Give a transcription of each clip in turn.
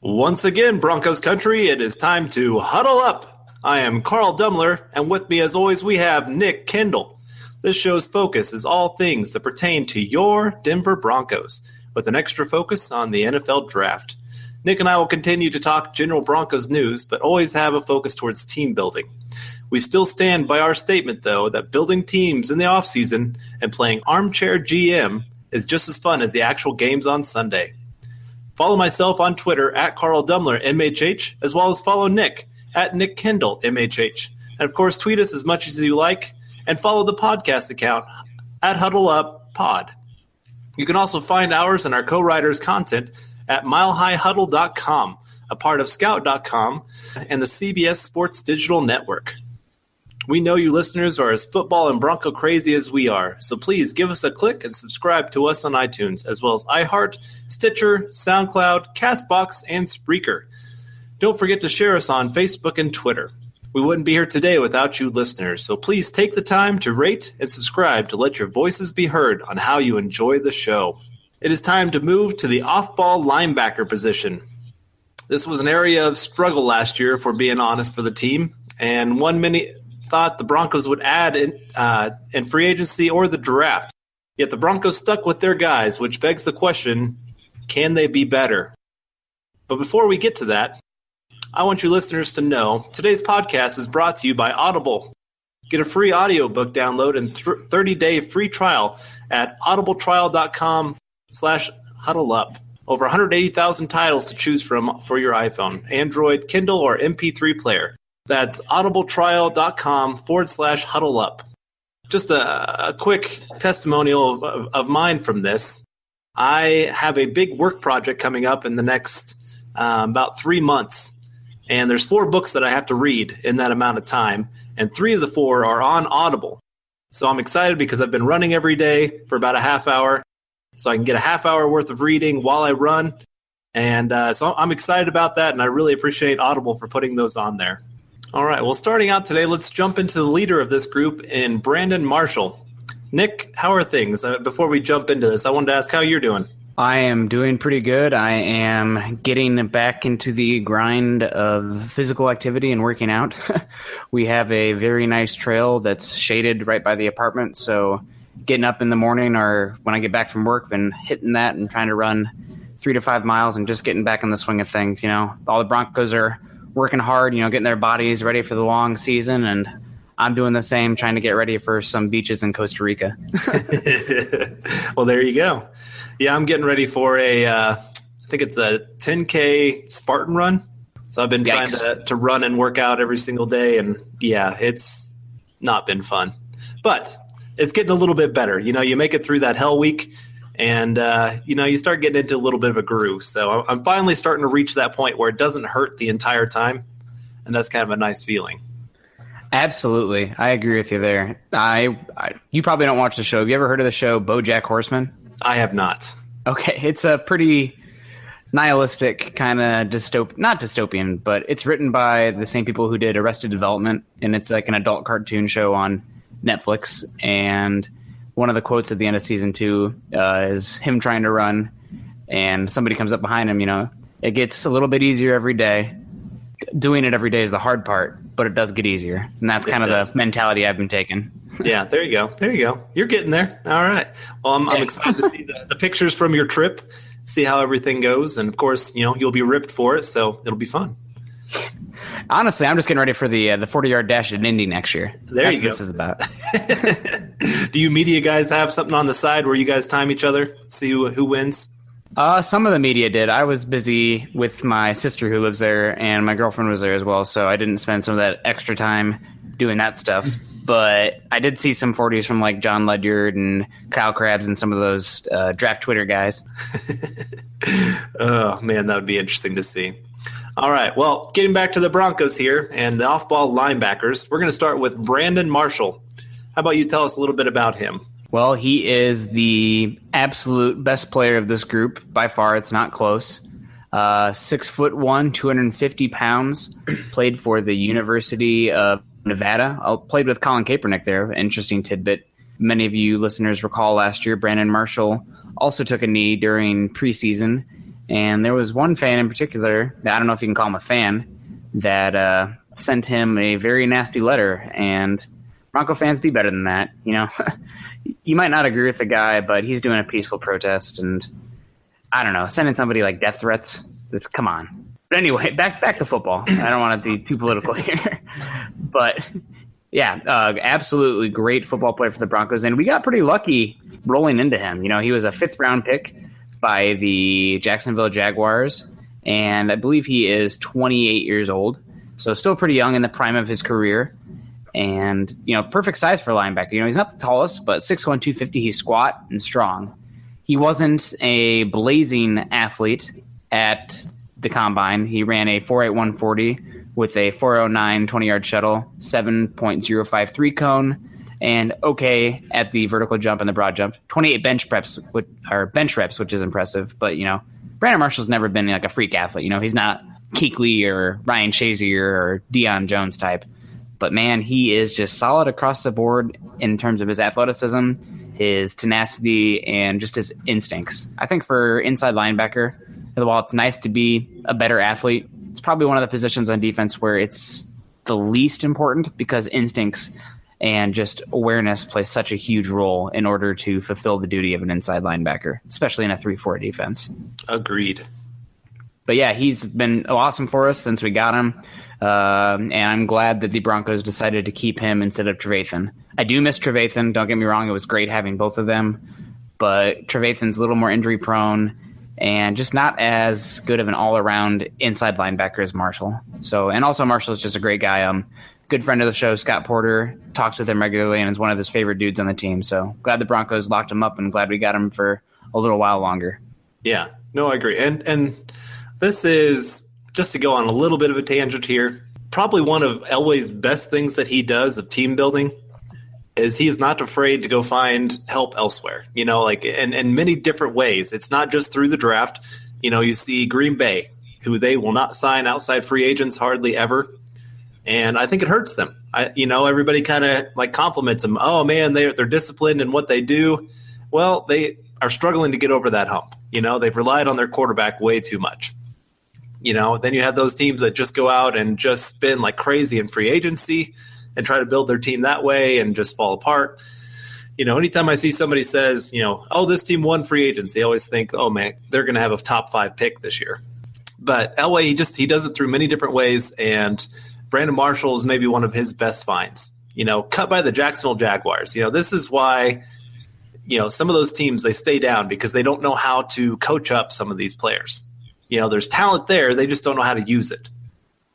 Once again, Broncos country, it is time to huddle up. I am Carl Dumler, and with me as always we have Nick Kendell. This show's focus is all things that pertain to your Denver Broncos, with an extra focus on the NFL draft. Nick and I will continue to talk general Broncos news, but always have a focus towards team building. We still stand by our statement, though, that building teams in the offseason and playing armchair GM is just as fun as the actual games on Sunday. Follow myself on Twitter at Carl Dumler, MHH, as well as follow Nick at Nick Kendell, MHH. And, of course, tweet us as much as you like, and follow the podcast account at Huddle Up Pod. You can also find ours and our co-writers' content at milehighhuddle.com, a part of scout.com, and the CBS Sports Digital Network. We know you listeners are as football and Bronco crazy as we are, so please give us a click and subscribe to us on iTunes, as well as iHeart, Stitcher, SoundCloud, CastBox, and Spreaker. Don't forget to share us on Facebook and Twitter. We wouldn't be here today without you listeners, so please take the time to rate and subscribe to let your voices be heard on how you enjoy the show. It is time to move to the off-ball linebacker position. This was an area of struggle last year, if we're being honest, for the team, and many thought the Broncos would add in free agency or the draft. Yet the Broncos stuck with their guys, which begs the question, can they be better? But before we get to that, I want you listeners to know today's podcast is brought to you by Audible. Get a free audiobook download and 30-day free trial at audibletrial.com/huddleup. Over 180,000 titles to choose from for your iPhone, Android, Kindle, or MP3 player. That's audibletrial.com/huddleup. Just a quick testimonial of mine from this. I have a big work project coming up in the next about 3 months. And there's 4 books that I have to read in that amount of time. And 3 of the 4 are on Audible. So I'm excited because I've been running every day for about a half hour. So I can get a half hour worth of reading while I run. And so I'm excited about that. And I really appreciate Audible for putting those on there. All right, well, starting out today, let's jump into the leader of this group in Brandon Marshall. Nick, how are things? Before we jump into this, I wanted to ask how you're doing. I am doing pretty good. I am getting back into the grind of physical activity and working out. We have a very nice trail that's shaded right by the apartment, so getting up in the morning or when I get back from work, been hitting that and trying to run 3 to 5 miles and just getting back in the swing of things. You know, all the Broncos are working hard, getting their bodies ready for the long season, and I'm doing the same, trying to get ready for some beaches in Costa Rica. Well, there you go. Yeah, I'm getting ready for I think it's a 10K Spartan run. So I've been trying to run and work out every single day, and yeah, it's not been fun. But it's getting a little bit better. You make it through that hell week, and you start getting into a little bit of a groove. So I'm finally starting to reach that point where it doesn't hurt the entire time, and that's kind of a nice feeling. Absolutely. I agree with you there. You probably don't watch the show. Have you ever heard of the show BoJack Horseman? I have not. Okay, it's a pretty nihilistic kind of not dystopian, but it's written by the same people who did Arrested Development, and it's like an adult cartoon show on Netflix. And one of the quotes at the end of season 2 is him trying to run, and somebody comes up behind him. It gets a little bit easier every day. Doing it every day is the hard part, but it does get easier, and that's kind of the mentality I've been taking. Yeah, there you go. You're getting there. All right. Well, I'm excited to see the pictures from your trip, see how everything goes, and of course, you'll be ripped for it, so it'll be fun. Honestly, I'm just getting ready for the 40-yard dash at Indy next year. That's what this is about. Do you media guys have something on the side where you guys time each other, see who wins? Some of the media did. I was busy with my sister who lives there, and my girlfriend was there as well, so I didn't spend some of that extra time doing that stuff. But I did see some 40s from like John Ledyard and Kyle Krabs and some of those draft Twitter guys. Oh, man, that would be interesting to see. All right, well, getting back to the Broncos here and the off-ball linebackers, we're going to start with Brandon Marshall. How about you tell us a little bit about him? Well, he is the absolute best player of this group. By far, it's not close. 6'1", 250 pounds, played for the University of Nevada. I played with Colin Kaepernick there. Interesting tidbit. Many of you listeners recall last year, Brandon Marshall also took a knee during preseason And there was one fan in particular, I don't know if you can call him a fan, that sent him a very nasty letter. And Bronco fans, be better than that. You know, you might not agree with the guy, but he's doing a peaceful protest. And I don't know, sending somebody like death threats, come on. But anyway, back to football. I don't want to be too political here. But yeah, absolutely great football player for the Broncos. And we got pretty lucky rolling into him. You know, he was a 5th round pick by the Jacksonville Jaguars. And I believe he is 28 years old. So still pretty young in the prime of his career. And, you know, perfect size for a linebacker. You know, he's not the tallest, but 6'1", 250, he's squat and strong. He wasn't a blazing athlete at the combine. He ran a 4.81 40 with a 4.09 20-yard shuttle, 7.053 cone, and okay at the vertical jump and the broad jump. 28 bench reps, which is impressive. But, you know, Brandon Marshall's never been like a freak athlete. You know, he's not Kuechly or Ryan Shazier or Deion Jones type. But, man, he is just solid across the board in terms of his athleticism, his tenacity, and just his instincts. I think for inside linebacker, while it's nice to be a better athlete, it's probably one of the positions on defense where it's the least important because instincts and just awareness play such a huge role in order to fulfill the duty of an inside linebacker, especially in a 3-4 defense. Agreed. But, yeah, he's been awesome for us since we got him. And I'm glad that the Broncos decided to keep him instead of Trevathan. I do miss Trevathan. Don't get me wrong. It was great having both of them. But Trevathan's a little more injury prone and just not as good of an all-around inside linebacker as Marshall. So, and also Marshall's just a great guy. Good friend of the show, Scott Porter, talks with him regularly and is one of his favorite dudes on the team. So glad the Broncos locked him up and glad we got him for a little while longer. Yeah, no, I agree. And this is, just to go on a little bit of a tangent here, probably one of Elway's best things that he does of team building is he is not afraid to go find help elsewhere, you know, like in many different ways. It's not just through the draft. You know, you see Green Bay, who they will not sign outside free agents hardly ever. And I think it hurts them. Everybody kind of like compliments them. Oh, man, they're disciplined in what they do. Well, they are struggling to get over that hump. You know, they've relied on their quarterback way too much. You know, then you have those teams that just go out and just spend like crazy in free agency and try to build their team that way and just fall apart. You know, anytime I see somebody says, you know, oh, this team won free agency, I always think, oh, man, they're going to have a top 5 pick this year. But Elway, he does it through many different ways, and Brandon Marshall is maybe one of his best finds. You know, cut by the Jacksonville Jaguars. You know, this is why, you know, some of those teams, they stay down because they don't know how to coach up some of these players. You know, there's talent there. They just don't know how to use it.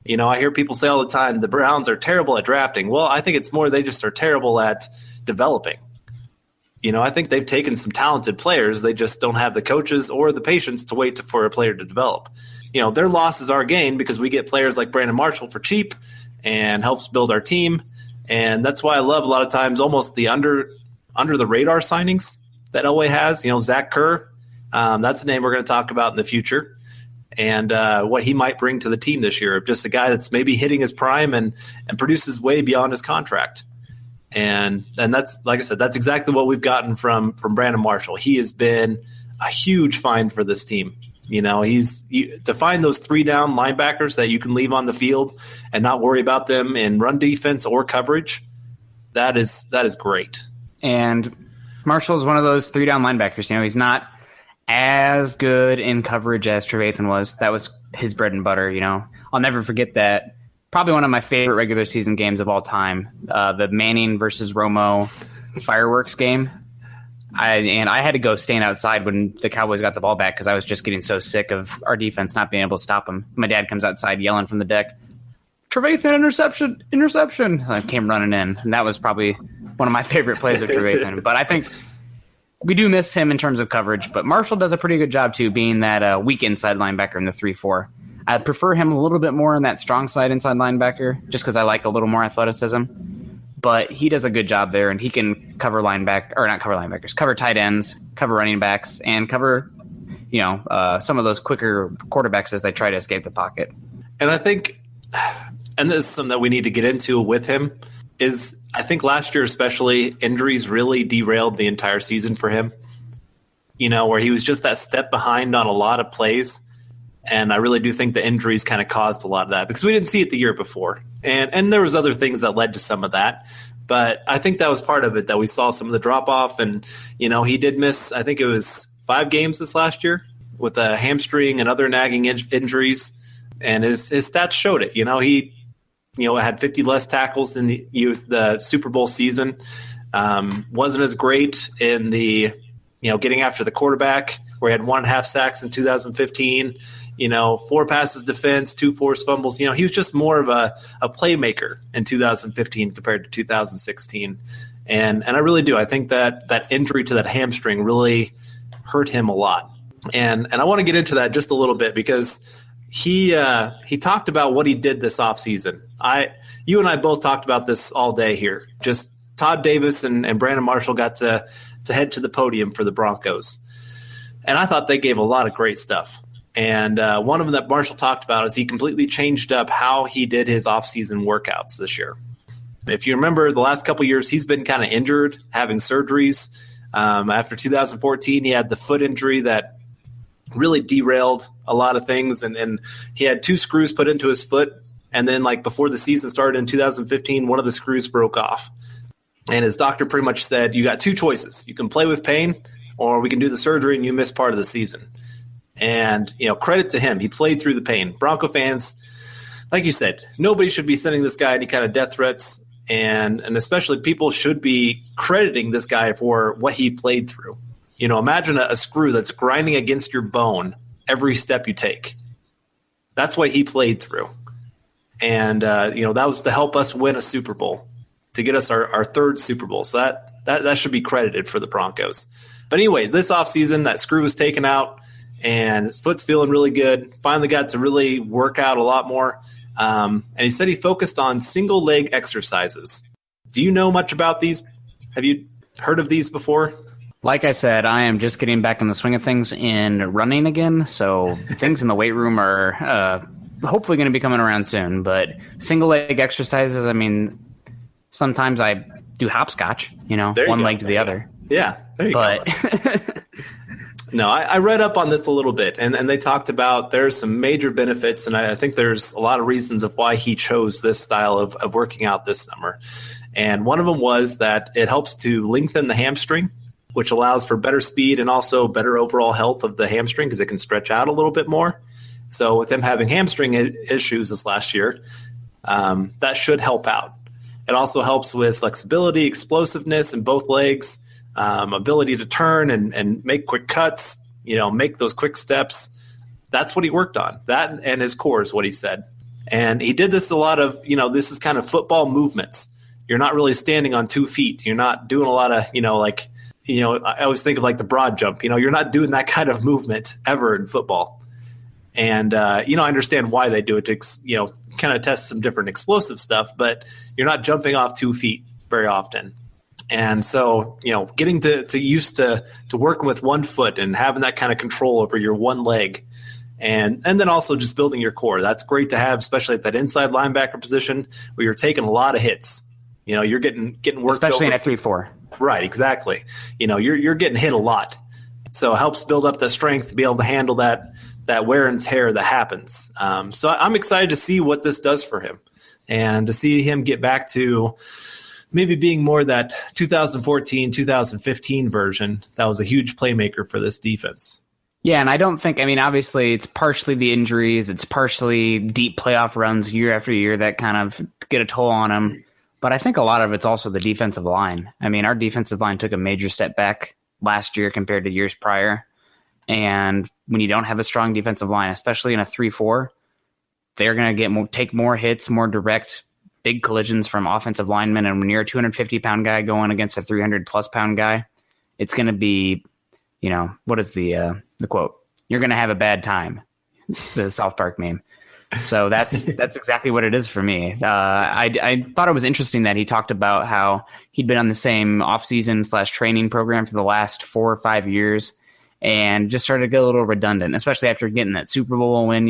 You know, I hear people say all the time, the Browns are terrible at drafting. Well, I think it's more they just are terrible at developing. You know, I think they've taken some talented players. They just don't have the coaches or the patience to wait for a player to develop. You know, their loss is our gain because we get players like Brandon Marshall for cheap and helps build our team. And that's why I love a lot of times almost the under the radar signings that Elway has. You know, Zach Kerr, that's a name we're going to talk about in the future. And what he might bring to the team this year, just a guy that's maybe hitting his prime and produces way beyond his contract. And that's, like I said, that's exactly what we've gotten from Brandon Marshall. He has been a huge find for this team. You know, to find those 3-down linebackers that you can leave on the field and not worry about them in run defense or coverage. That is great. And Marshall is one of those 3-down linebackers. You know, he's not as good in coverage as Trevathan was. That was his bread and butter, you know. I'll never forget that. Probably one of my favorite regular season games of all time, the Manning versus Romo fireworks game. I had to go stand outside when the Cowboys got the ball back because I was just getting so sick of our defense not being able to stop them. My dad comes outside yelling from the deck, Trevathan, interception. I came running in, and that was probably one of my favorite plays of Trevathan. But I think we do miss him in terms of coverage, but Marshall does a pretty good job, too, being that weak inside linebacker in the 3-4. I prefer him a little bit more in that strong side inside linebacker just because I like a little more athleticism. But he does a good job there, and he can cover cover tight ends, cover running backs, and cover, you know, some of those quicker quarterbacks as they try to escape the pocket. And I think, and this is something that we need to get into with him, is I think last year especially, injuries really derailed the entire season for him. where he was just that step behind on a lot of plays. And I really do think the injuries kind of caused a lot of that because we didn't see it the year before. And there was other things that led to some of that. But I think that was part of it, that we saw some of the drop-off. And, he did miss, I think it was 5 games this last year with a hamstring and other nagging injuries. And his stats showed it. He had 50 less tackles than the Super Bowl season. Wasn't as great in the, getting after the quarterback, where he had 1.5 sacks in 2015. 4 passes defense, 2 forced fumbles. He was just more of a playmaker in 2015 compared to 2016. And I really do. I think that injury to that hamstring really hurt him a lot. And I want to get into that just a little bit because he talked about what he did this offseason. You and I both talked about this all day here. Just Todd Davis and Brandon Marshall got to head to the podium for the Broncos. And I thought they gave a lot of great stuff. And one of them that Marshall talked about is he completely changed up how he did his offseason workouts this year. If you remember the last couple of years, he's been kind of injured, having surgeries. After 2014, he had the foot injury that really derailed a lot of things. And he had 2 screws put into his foot. And then before the season started in 2015, one of the screws broke off. And his doctor pretty much said, you got 2 choices. You can play with pain, or we can do the surgery and you miss part of the season. And, credit to him. He played through the pain. Bronco fans, like you said, nobody should be sending this guy any kind of death threats. And especially people should be crediting this guy for what he played through. Imagine a screw that's grinding against your bone every step you take. That's what he played through. And, that was to help us win a Super Bowl, to get us our 3rd Super Bowl. So that should be credited for the Broncos. But anyway, this offseason, that screw was taken out. And his foot's feeling really good. Finally got to really work out a lot more. And he said he focused on single leg exercises. Do you know much about these? Have you heard of these before? Like I said, I am just getting back in the swing of things in running again. So things in the weight room are hopefully going to be coming around soon. But single leg exercises, sometimes I do hopscotch, one leg to the other. Yeah, there you go. No, I read up on this a little bit, and they talked about there's some major benefits, and I think there's a lot of reasons of why he chose this style of working out this summer. And one of them was that it helps to lengthen the hamstring, which allows for better speed and also better overall health of the hamstring because it can stretch out a little bit more. So with him having hamstring issues this last year, that should help out. It also helps with flexibility, explosiveness in both legs, ability to turn and make quick cuts, make those quick steps. That's what he worked on. That and his core is what he said. And he did this a lot of, this is kind of football movements. You're not really standing on 2 feet. You're not doing a lot of, I always think of the broad jump. You're not doing that kind of movement ever in football. And, I understand why they do it to, kind of test some different explosive stuff, but you're not jumping off 2 feet very often. And so, getting to used to working with 1 foot and having that kind of control over your one leg and then also just building your core. That's great to have, especially at that inside linebacker position where you're taking a lot of hits. You're getting worked especially over. in a 3-4. Right, exactly. You're getting hit a lot. So it helps build up the strength to be able to handle that wear and tear that happens. So I'm excited to see what this does for him and to see him get back to maybe being more that 2014, 2015 version that was a huge playmaker for this defense. Yeah, and I don't think, obviously it's partially the injuries, it's partially deep playoff runs year after year that kind of get a toll on him. But I think a lot of it's also the defensive line. Our defensive line took a major step back last year compared to years prior. And when you don't have a strong defensive line, especially in a 3-4, they're going to take more hits, more direct big collisions from offensive linemen. And when you're a 250-pound guy going against a 300-plus pound guy, it's going to be, what is the quote? You're going to have a bad time, the South Park meme. So that's exactly what it is for me. I thought it was interesting that he talked about how he'd been on the same off-season/training program for the last 4 or 5 years and just started to get a little redundant, especially after getting that Super Bowl win.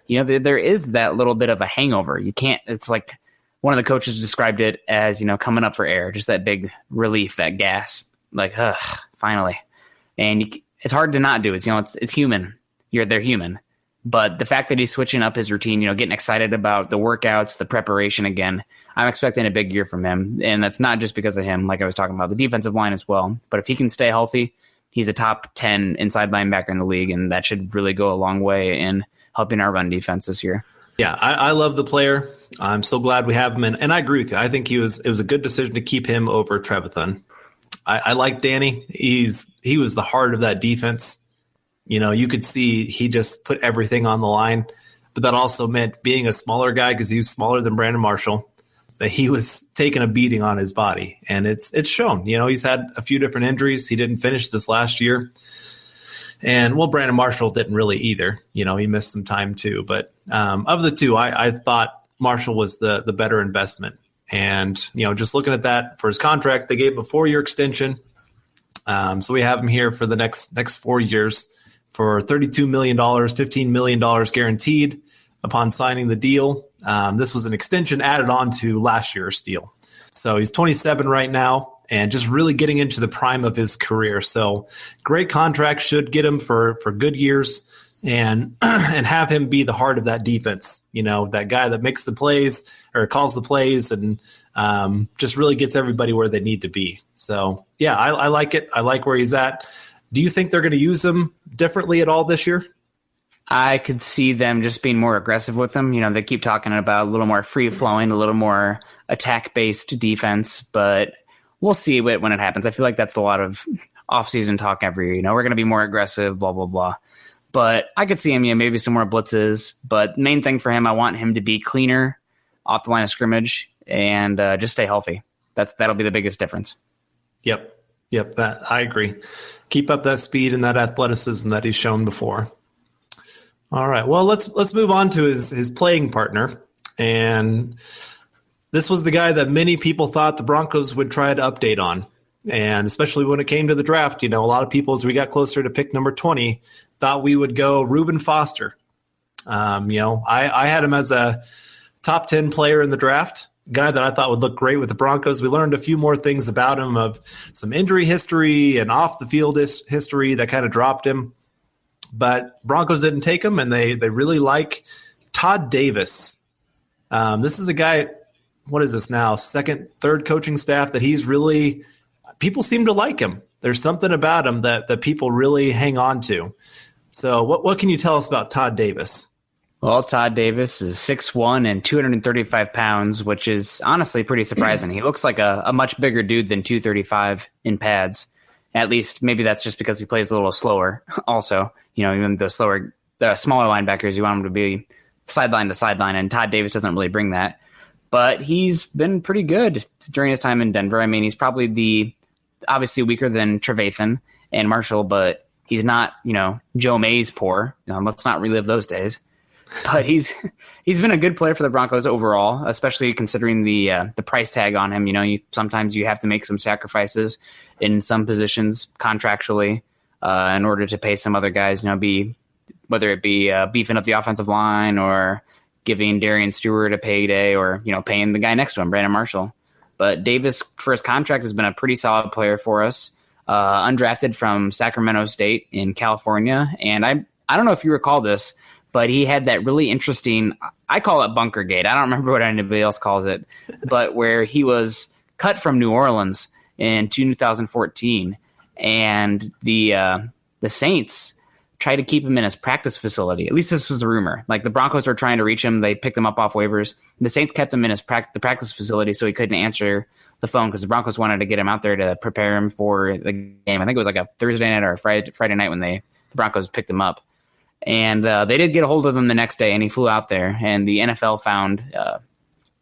There is that little bit of a hangover. You can't. It's like one of the coaches described it as coming up for air, just that big relief, that gasp, finally. And it's hard to not do. It's human. They're human. But the fact that he's switching up his routine, getting excited about the workouts, the preparation again, I'm expecting a big year from him. And that's not just because of him, like I was talking about, the defensive line as well. But if he can stay healthy, he's a top 10 inside linebacker in the league, and that should really go a long way in helping our run defense this year. Yeah, I love the player. I'm so glad we have him. And I agree with you. I think it was a good decision to keep him over Trevathan. I like Danny. He was the heart of that defense. You could see he just put everything on the line, but that also meant being a smaller guy, because he was smaller than Brandon Marshall, that he was taking a beating on his body. And it's shown. He's had a few different injuries. He didn't finish this last year. And, Brandon Marshall didn't really either. He missed some time too. But of the two, I thought Marshall was the better investment. And, just looking at that for his contract, they gave him a 4-year extension. So we have him here for the next 4 years for $32 million, $15 million guaranteed upon signing the deal. This was an extension added on to last year's deal. So he's 27 right now and just really getting into the prime of his career. So great contract, should get him for good years and have him be the heart of that defense. That guy that makes the plays or calls the plays and just really gets everybody where they need to be. So, yeah, I like it. I like where he's at. Do you think they're going to use him differently at all this year? I could see them just being more aggressive with him. They keep talking about a little more free-flowing, a little more attack-based defense, but we'll see when it happens. I feel like that's a lot of off-season talk every year. We're going to be more aggressive, blah, blah, blah. But I could see him, maybe some more blitzes. But main thing for him, I want him to be cleaner off the line of scrimmage and just stay healthy. That'll be the biggest difference. Yep, that I agree. Keep up that speed and that athleticism that he's shown before. All right, well, let's move on to his playing partner. And this was the guy that many people thought the Broncos would try to update on. And especially when it came to the draft, a lot of people, as we got closer to pick number 20, thought we would go Reuben Foster. I had him as a top 10 player in the draft, guy that I thought would look great with the Broncos. We learned a few more things about him, of some injury history and off the field history that kind of dropped him. But Broncos didn't take him, and they really like Todd Davis. This is a guy, what is this now, second, third coaching staff that he's really – people seem to like him. There's something about him that people really hang on to. So what can you tell us about Todd Davis? Well, Todd Davis is 6'1" and 235 pounds, which is honestly pretty surprising. He looks like a much bigger dude than 235 in pads. At least maybe that's just because he plays a little slower also. Even the smaller linebackers, you want him to be sideline to sideline, and Todd Davis doesn't really bring that. But he's been pretty good during his time in Denver. I mean, he's probably obviously weaker than Trevathan and Marshall, but he's not, Joe Mays poor. Let's not relive those days. But he's been a good player for the Broncos overall, especially considering the price tag on him. Sometimes you have to make some sacrifices in some positions contractually in order to pay some other guys. Whether it be beefing up the offensive line or giving Darian Stewart a payday, or paying the guy next to him, Brandon Marshall. But Davis, for his contract, has been a pretty solid player for us. Undrafted from Sacramento State in California, and I don't know if you recall this, but he had that really interesting, I call it bunker gate. I don't remember what anybody else calls it, but where he was cut from New Orleans in 2014, and the Saints tried to keep him in his practice facility. At least this was a rumor. Like, the Broncos were trying to reach him. They picked him up off waivers. The Saints kept him in his the practice facility so he couldn't answer the phone, because the Broncos wanted to get him out there to prepare him for the game. I think it was like a Thursday night or a Friday night when the Broncos picked him up. And they did get a hold of him the next day, and he flew out there. And the NFL found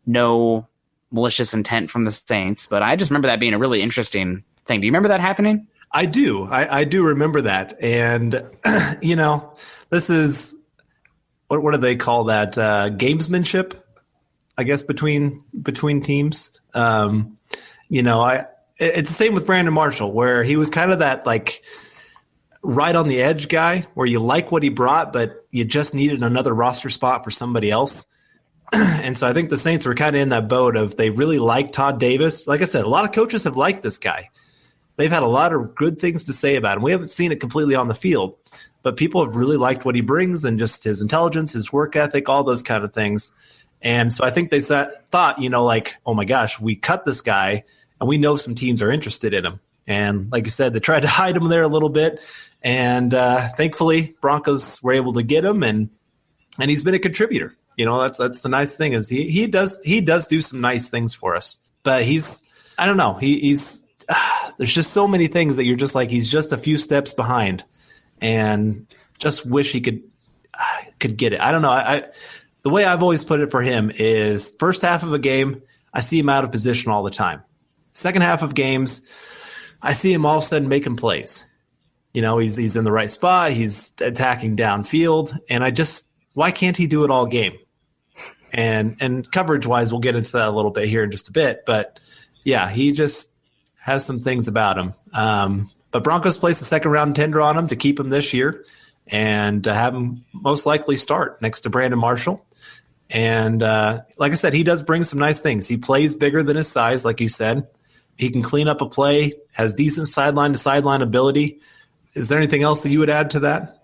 no malicious intent from the Saints. But I just remember that being a really interesting thing. Do you remember that happening? I do. I do remember that. And, this is, what do they call that? Gamesmanship, I guess, between teams. It's the same with Brandon Marshall, where he was kind of that, like, right on the edge guy where you like what he brought, but you just needed another roster spot for somebody else. And so I think the Saints were kind of in that boat of, they really like Todd Davis. Like I said, a lot of coaches have liked this guy. they've had a lot of good things to say about him. We haven't seen it completely on the field, but people have really liked what he brings and just his intelligence, his work ethic, all those kind of things. And so I think they thought, like, oh my gosh, we cut this guy and we know some teams are interested in him. And like you said, they tried to hide him there a little bit. And thankfully, Broncos were able to get him, and he's been a contributor. That's the nice thing is he does do some nice things for us. But I don't know, he's there's just so many things that you're just like, he's just a few steps behind, and just wish he could get it. I don't know. The way I've always put it for him is first half of a game, I see him out of position all the time. Second half of games, I see him all of a sudden making plays. He's in the right spot. He's attacking downfield. And why can't he do it all game? And coverage-wise, we'll get into that a little bit here in just a bit. But, yeah, he just has some things about him. But Broncos placed a second-round tender on him to keep him this year and to have him most likely start next to Brandon Marshall. And like I said, he does bring some nice things. He plays bigger than his size, like you said. He can clean up a play, has decent sideline-to-sideline ability. Is there anything else that you would add to that?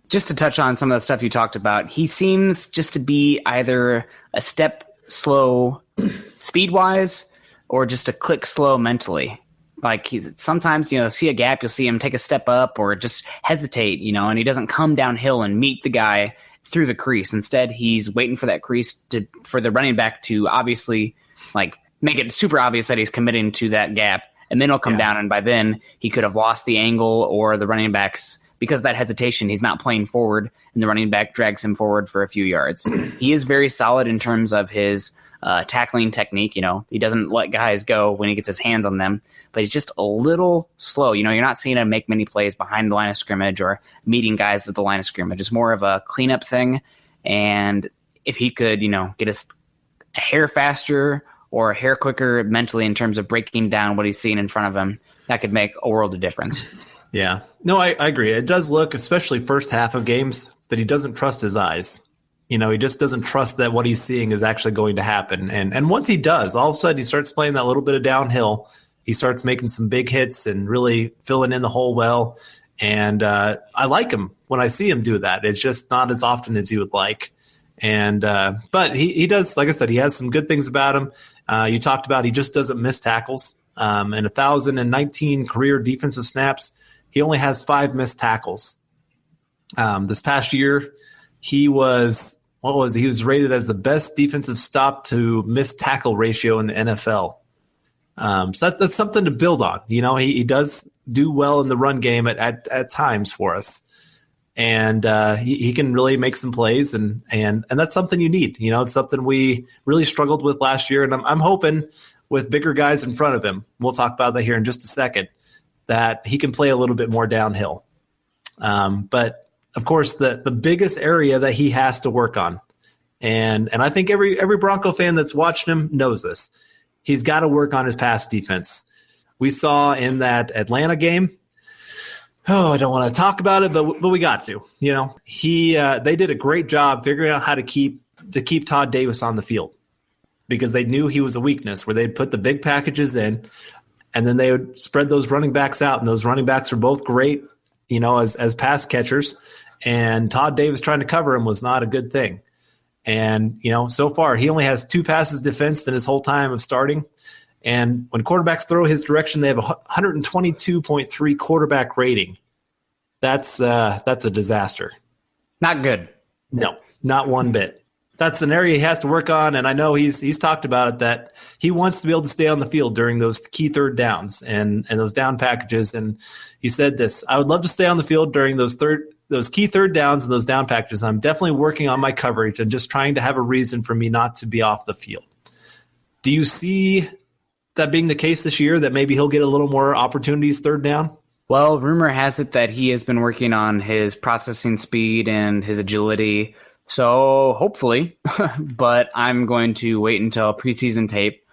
Just to touch on some of the stuff you talked about, he seems just to be either a step slow speed-wise or just a click slow mentally. Like sometimes, see a gap, you'll see him take a step up or just hesitate, and he doesn't come downhill and meet the guy through the crease. Instead, he's waiting for that crease for the running back to obviously make it super obvious that he's committing to that gap, and then he'll come down, and by then he could have lost the angle, or the running back's, because of that hesitation, he's not playing forward, and the running back drags him forward for a few yards. He is very solid in terms of his tackling technique. He doesn't let guys go when he gets his hands on them, but he's just a little slow. You're not seeing him make many plays behind the line of scrimmage or meeting guys at the line of scrimmage. It's more of a cleanup thing, and if he could, get a hair faster or a hair quicker mentally in terms of breaking down what he's seeing in front of him, that could make a world of difference. Yeah. No, I agree. It does look, especially first half of games, that he doesn't trust his eyes. He just doesn't trust that what he's seeing is actually going to happen. And once he does, all of a sudden he starts playing that little bit of downhill. He starts making some big hits and really filling in the hole well. And I like him when I see him do that. It's just not as often as you would like. And but he does, like I said, he has some good things about him. You talked about he just doesn't miss tackles. In 1,019 career defensive snaps, he only has 5 missed tackles. This past year, he was rated as the best defensive stop to missed tackle ratio in the NFL. So that's something to build on. He does do well in the run game at times for us. And he can really make some plays, and that's something you need. It's something we really struggled with last year, and I'm hoping with bigger guys in front of him, we'll talk about that here in just a second, that he can play a little bit more downhill. But of course, the biggest area that he has to work on, and I think every Bronco fan that's watched him knows this, he's got to work on his pass defense. We saw in that Atlanta game. I don't want to talk about it, but we got to. They did a great job figuring out how to keep Todd Davis on the field, because they knew he was a weakness, where they'd put the big packages in, and then they would spread those running backs out, and those running backs were both great, as pass catchers. And Todd Davis trying to cover him was not a good thing. And so far he only has 2 passes defensed in his whole time of starting. And when quarterbacks throw his direction, they have a 122.3 quarterback rating. That's a disaster. Not good. No, not one bit. That's an area he has to work on, and I know he's talked about it, that he wants to be able to stay on the field during those key third downs and those down packages. And he said this: I would love to stay on the field during those key third downs and those down packages. I'm definitely working on my coverage and just trying to have a reason for me not to be off the field. Do you see that being the case this year, that maybe he'll get a little more opportunities third down? Well, rumor has it that he has been working on his processing speed and his agility. So hopefully, but I'm going to wait until preseason tape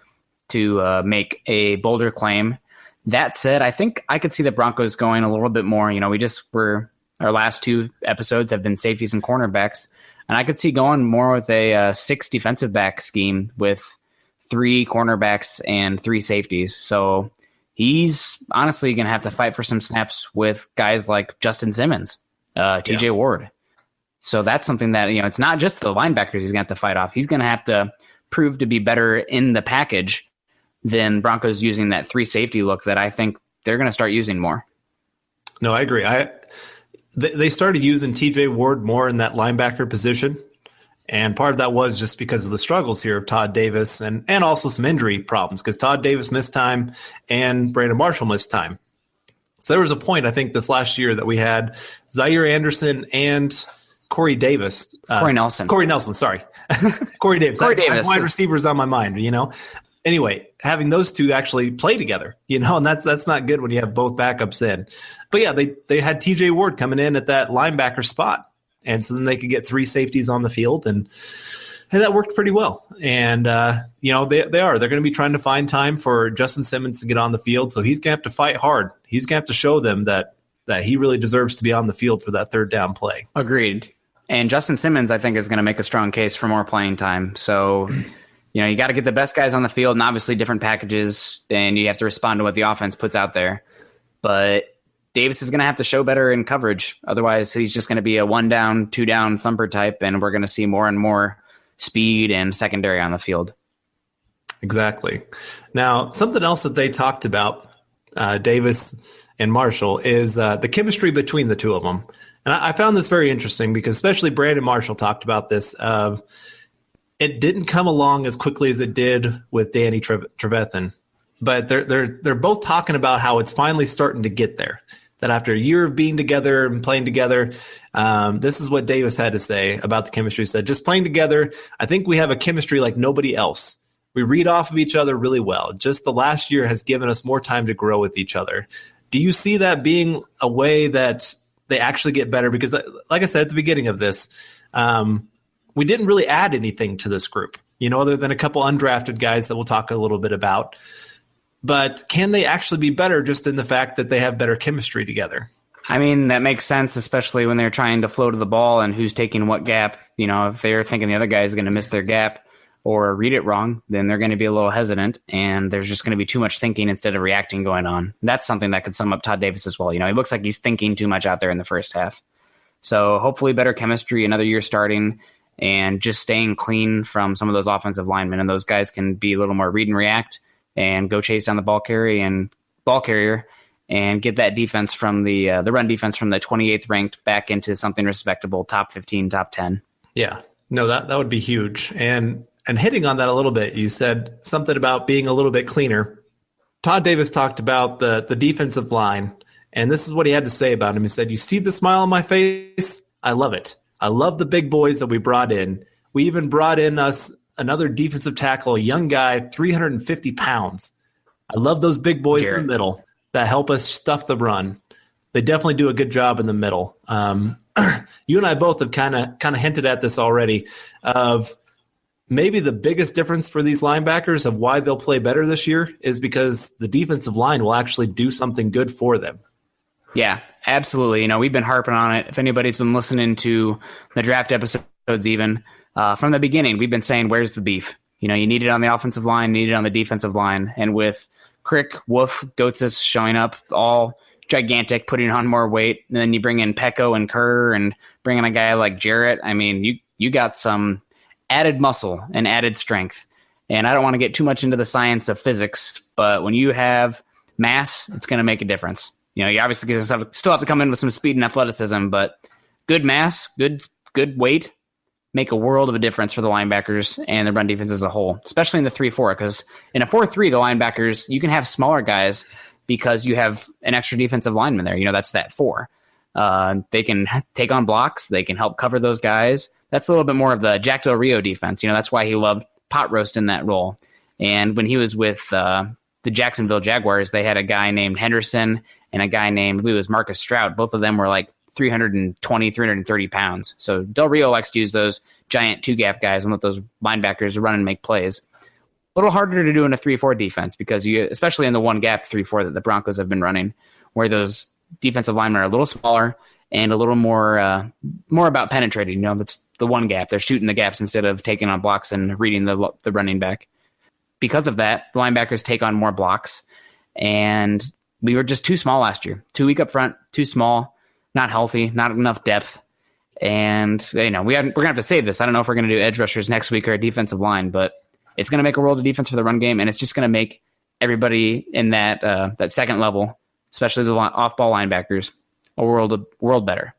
to make a bolder claim. That said, I think I could see the Broncos going a little bit more. Our last 2 episodes have been safeties and cornerbacks, and I could see going more with a 6 defensive back scheme with 3 cornerbacks and 3 safeties. So he's honestly going to have to fight for some snaps with guys like Justin Simmons, TJ Ward. So that's something that, it's not just the linebackers he's going to have to fight off. He's going to have to prove to be better in the package than Broncos using that 3 safety look that I think they're going to start using more. No, I agree. They started using TJ Ward more in that linebacker position. And part of that was just because of the struggles here of Todd Davis and also some injury problems, because Todd Davis missed time and Brandon Marshall missed time. So there was a point, I think, this last year that we had Zaire Anderson and Corey Nelson, sorry. Corey Davis. I have wide receivers on my mind, Anyway, having those two actually play together, and that's not good when you have both backups in. But yeah, they had TJ Ward coming in at that linebacker spot. And so then they could get 3 safeties on the field, and that worked pretty well. And, they're going to be trying to find time for Justin Simmons to get on the field. So he's going to have to fight hard. He's going to have to show them that he really deserves to be on the field for that third down play. Agreed. And Justin Simmons, I think, is going to make a strong case for more playing time. So, you got to get the best guys on the field, and obviously different packages, and you have to respond to what the offense puts out there. But Davis is going to have to show better in coverage. Otherwise, he's just going to be a 1-down, 2-down thumper type, and we're going to see more and more speed and secondary on the field. Exactly. Now, something else that they talked about, Davis and Marshall, is the chemistry between the two of them. And I found this very interesting because especially Brandon Marshall talked about this. It didn't come along as quickly as it did with Danny Trevethan. But they're both talking about how it's finally starting to get there. That after a year of being together and playing together, this is what Davis had to say about the chemistry. He said, just playing together, I think we have a chemistry like nobody else. We read off of each other really well. Just the last year has given us more time to grow with each other. Do you see that being a way that they actually get better? Because like I said at the beginning of this, we didn't really add anything to this group, other than a couple undrafted guys that we'll talk a little bit about. But can they actually be better just in the fact that they have better chemistry together? I mean, that makes sense, especially when they're trying to flow to the ball and who's taking what gap. If they're thinking the other guy is going to miss their gap or read it wrong, then they're going to be a little hesitant, and there's just going to be too much thinking instead of reacting going on. That's something that could sum up Todd Davis as well. He looks like he's thinking too much out there in the first half. So hopefully better chemistry, another year starting, and just staying clean from some of those offensive linemen, and those guys can be a little more read and react and go chase down the ball carrier and get that defense from the run defense from the 28th ranked back into something respectable, top 15, top 10. Yeah, no, that would be huge. And hitting on that a little bit, you said something about being a little bit cleaner. Todd Davis talked about the defensive line, and this is what he had to say about him. He said, "You see the smile on my face? I love it. I love the big boys that we brought in. We even brought in us another defensive tackle, a young guy, 350 pounds. I love those big boys in the middle that help us stuff the run. They definitely do a good job in the middle." You and I both have kind of hinted at this already of maybe the biggest difference for these linebackers of why they'll play better this year is because the defensive line will actually do something good for them. Yeah, absolutely. We've been harping on it. If anybody's been listening to the draft episodes even, from the beginning, we've been saying, where's the beef? You need it on the offensive line, need it on the defensive line. And with Crick, Wolf, Goetz showing up all gigantic, putting on more weight, and then you bring in Pecco and Kerr and bring in a guy like Jarrett, I mean, you got some added muscle and added strength. And I don't want to get too much into the science of physics, but when you have mass, it's going to make a difference. You obviously still have to come in with some speed and athleticism, but good mass, good weight, make a world of a difference for the linebackers and the run defense as a whole, especially in the 3-4, because in a 4-3, the linebackers, you can have smaller guys because you have an extra defensive lineman there. That's that 4. They can take on blocks. They can help cover those guys. That's a little bit more of the Jack Del Rio defense. That's why he loved pot roast in that role. And when he was with the Jacksonville Jaguars, they had a guy named Henderson and a guy named, I believe it was Marcus Stroud. Both of them were like 320, 330 pounds. So Del Rio likes to use those giant 2-gap guys and let those linebackers run and make plays. A little harder to do in a 3-4 defense because especially in the 1-gap 3-4 that the Broncos have been running, where those defensive linemen are a little smaller and a little more about penetrating. That's the 1-gap. They're shooting the gaps instead of taking on blocks and reading the running back. Because of that, the linebackers take on more blocks, And we were just too small last year. Too weak up front, too small, not healthy, not enough depth. And, we're going to have to save this. I don't know if we're going to do edge rushers next week or a defensive line, but it's going to make a world of defense for the run game, and it's just going to make everybody in that second level, especially the off-ball linebackers, a world better.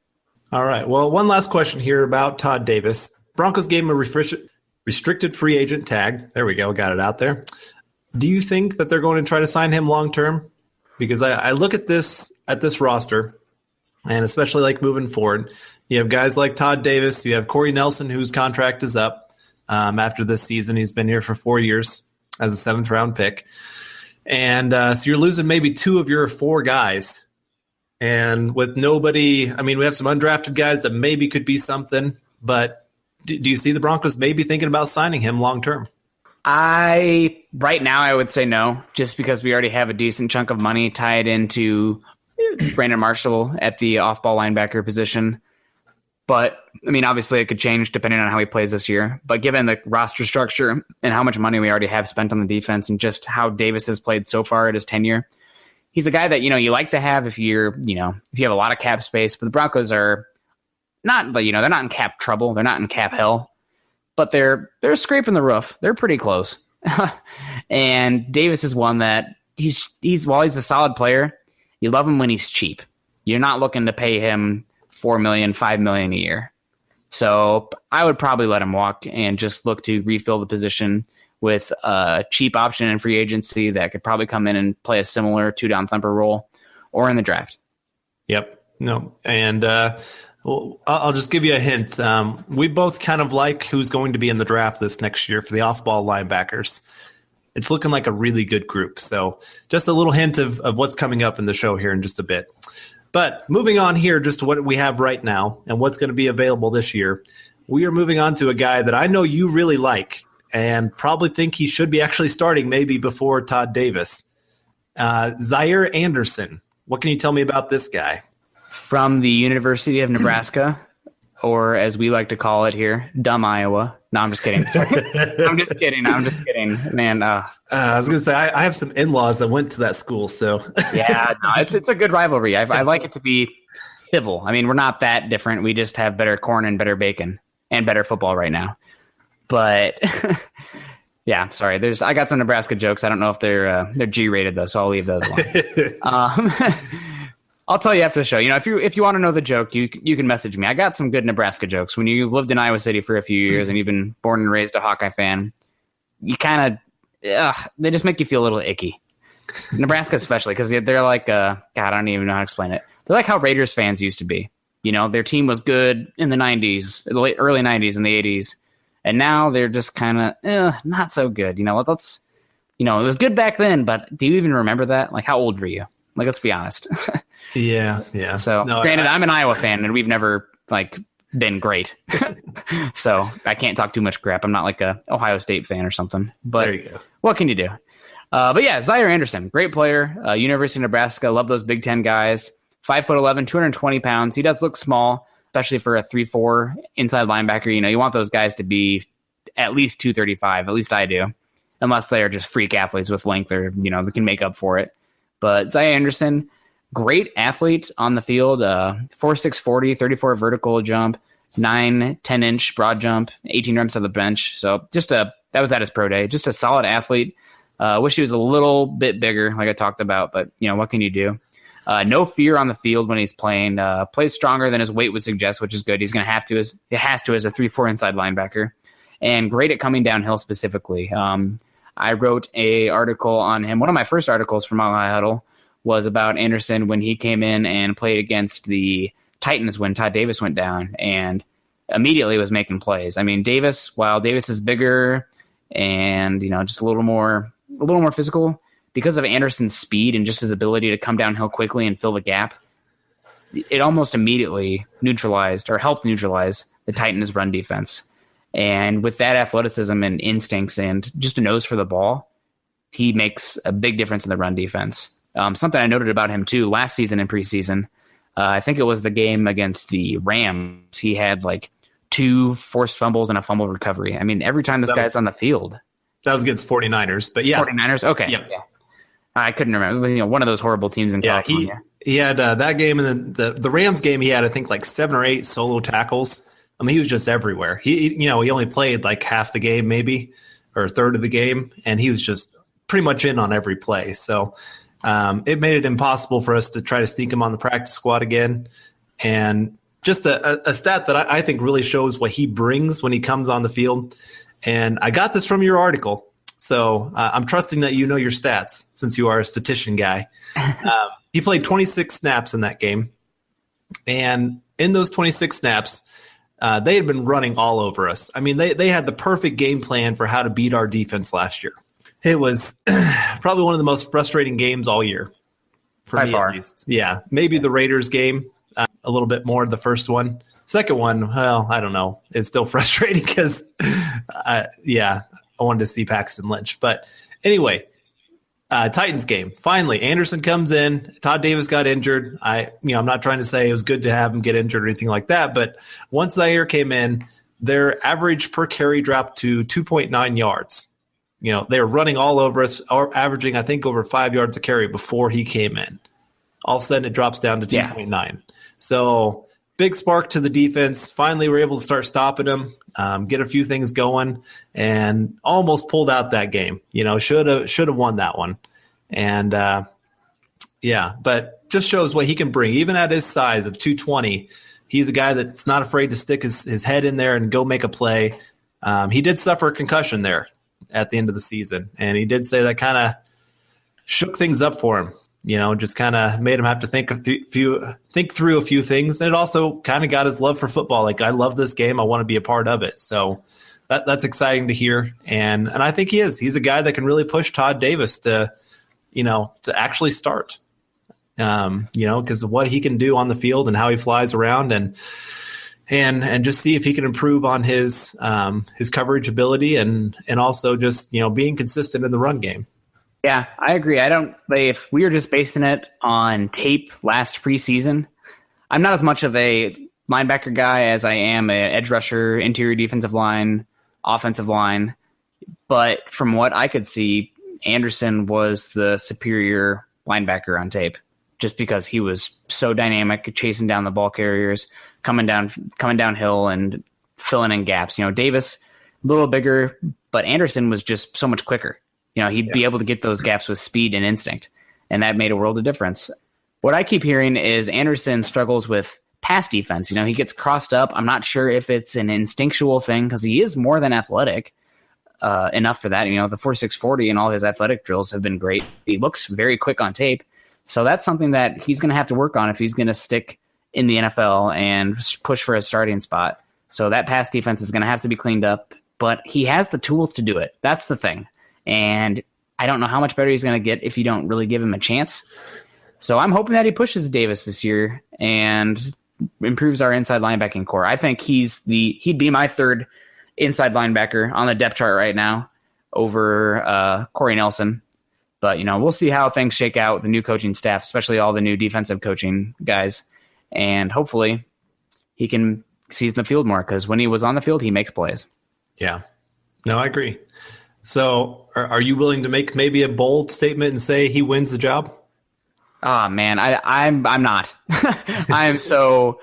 All right. Well, one last question here about Todd Davis. Broncos gave him a restricted free agent tag. There we go. Got it out there. Do you think that they're going to try to sign him long-term? Because I look at this roster, and especially like moving forward, you have guys like Todd Davis. You have Corey Nelson, whose contract is up after this season. He's been here for 4 years as a seventh-round pick. And so you're losing maybe 2 of your 4 guys. And with nobody, I mean, we have some undrafted guys that maybe could be something, but do you see the Broncos maybe thinking about signing him long-term? Right now, I would say no, just because we already have a decent chunk of money tied into Brandon Marshall at the off-ball linebacker position. But, I mean, obviously it could change depending on how he plays this year. But given the roster structure and how much money we already have spent on the defense and just how Davis has played so far at his tenure, he's a guy that, you like to have if you have a lot of cap space. But the Broncos are not, they're not in cap trouble. They're not in cap hell. But they're scraping the roof. They're pretty close. And Davis is one that while he's a solid player, you love him when he's cheap. You're not looking to pay him $4 million, $5 million a year. So I would probably let him walk and just look to refill the position with a cheap option in free agency that could probably come in and play a similar 2-down thumper role or in the draft. Yep. No. And I'll just give you a hint. We both kind of like who's going to be in the draft this next year for the off-ball linebackers. It's looking like a really good group. So just a little hint of what's coming up in the show here in just a bit. But moving on here just to what we have right now and what's going to be available this year, we are moving on to a guy that I know you really like and probably think he should be actually starting maybe before Todd Davis. Zaire Anderson. What can you tell me about this guy? From the University of Nebraska, or as we like to call it here, dumb Iowa. No, I'm just kidding. I'm just kidding. Man, I was going to say, I have some in-laws that went to that school, so. Yeah, no, it's a good rivalry. I like it to be civil. I mean, we're not that different. We just have better corn and better bacon and better football right now. But, yeah, sorry. I got some Nebraska jokes. I don't know if they're G-rated, though, so I'll leave those alone. I'll tell you after the show. If you want to know the joke, you can message me. I got some good Nebraska jokes. When you've lived in Iowa City for a few years and you've been born and raised a Hawkeye fan, you kind of they just make you feel a little icky. Nebraska especially, because they're like God, I don't even know how to explain it. They're like how Raiders fans used to be. Their team was good in the 90s, the early 90s and the 80s, and now they're just kind of not so good. It was good back then, but do you even remember that? Like, how old were you? Like, let's be honest. Yeah. So, granted, I'm an Iowa fan, and we've never been great. So I can't talk too much crap. I'm not like a Ohio State fan or something. But there you go. What can you do? But yeah, Zaire Anderson, great player. University of Nebraska, love those Big Ten guys. 5'11", 220 pounds. He does look small, especially for a 3-4 inside linebacker. You want those guys to be at least 235. At least I do, unless they are just freak athletes with length or they can make up for it. But Zaire Anderson, great athlete on the field, 4.6 40, 34 vertical jump, 9, 10-inch broad jump, 18 reps on the bench. So that was at his pro day. Just a solid athlete. Wish he was a little bit bigger, like I talked about, but what can you do? No fear on the field when he's playing. Plays stronger than his weight would suggest, which is good. He's going to have to as a 3-4 inside linebacker, and great at coming downhill specifically. I wrote a article on him. One of my first articles from Mile High Huddle was about Anderson when he came in and played against the Titans when Todd Davis went down and immediately was making plays. I mean, while Davis is bigger and just a little more physical, because of Anderson's speed and just his ability to come downhill quickly and fill the gap, it almost immediately helped neutralize the Titans' run defense. And with that athleticism and instincts and just a nose for the ball, he makes a big difference in the run defense. Something I noted about him, too, last season in preseason, I think it was the game against the Rams. He had 2 forced fumbles and a fumble recovery. I mean, every time this guy's on the field. That was against 49ers, but yeah. 49ers? Okay. Yep. Yeah. I couldn't remember. One of those horrible teams in California. He had that game, and then the Rams game. He had, I think, like 7 or 8 solo tackles. I mean, he was just everywhere. He only played like half the game, maybe, or a third of the game, and he was just pretty much in on every play. So it made it impossible for us to try to sneak him on the practice squad again. And just a stat that I think really shows what he brings when he comes on the field. And I got this from your article. So I'm trusting that you know your stats since you are a statistician guy. He played 26 snaps in that game. And in those 26 snaps, they had been running all over us. I mean, they had the perfect game plan for how to beat our defense last year. It was probably one of the most frustrating games all year. For By me, far. at least. Yeah, maybe the Raiders game, a little bit more, the first one. Second one, well, I don't know. It's still frustrating because, I wanted to see Paxton Lynch. But anyway, Titans game. Finally, Anderson comes in. Todd Davis got injured. I'm not trying to say it was good to have him get injured or anything like that. But once Zaire came in, their average per carry dropped to 2.9 yards. They were running all over us, averaging, I think, over 5 yards a carry before he came in. All of a sudden, it drops down to 2.9. Yeah. So big spark to the defense. Finally, we're able to start stopping him, get a few things going, and almost pulled out that game. Should have won that one. And, but just shows what he can bring. Even at his size of 220, he's a guy that's not afraid to stick his head in there and go make a play. He did suffer a concussion there at the end of the season, and he did say that kind of shook things up for him. Just kind of made him have to think through a few things. And it also kind of got his love for football. Like, I love this game. I want to be a part of it. So that's exciting to hear. And I think he is. He's a guy that can really push Todd Davis to actually start, because of what he can do on the field and how he flies around and just see if he can improve on his coverage ability and also just, being consistent in the run game. Yeah, I agree. If we were just basing it on tape last preseason, I'm not as much of a linebacker guy as I am an edge rusher, interior defensive line, offensive line. But from what I could see, Anderson was the superior linebacker on tape just because he was so dynamic, chasing down the ball carriers, coming downhill and filling in gaps. Davis, a little bigger, but Anderson was just so much quicker. He'd be able to get those gaps with speed and instinct, and that made a world of difference. What I keep hearing is Anderson struggles with pass defense. He gets crossed up. I'm not sure if it's an instinctual thing because he is more than athletic enough for that. The 4.640 and all his athletic drills have been great. He looks very quick on tape. So that's something that he's going to have to work on if he's going to stick in the NFL and push for a starting spot. So that pass defense is going to have to be cleaned up, but he has the tools to do it. That's the thing. And I don't know how much better he's going to get if you don't really give him a chance. So I'm hoping that he pushes Davis this year and improves our inside linebacking core. I think he'd be my third inside linebacker on the depth chart right now over Corey Nelson. But, we'll see how things shake out with the new coaching staff, especially all the new defensive coaching guys. And hopefully he can seize the field more because when he was on the field, he makes plays. Yeah. No, I agree. So are you willing to make maybe a bold statement and say he wins the job? Oh, man, I'm not. I'm so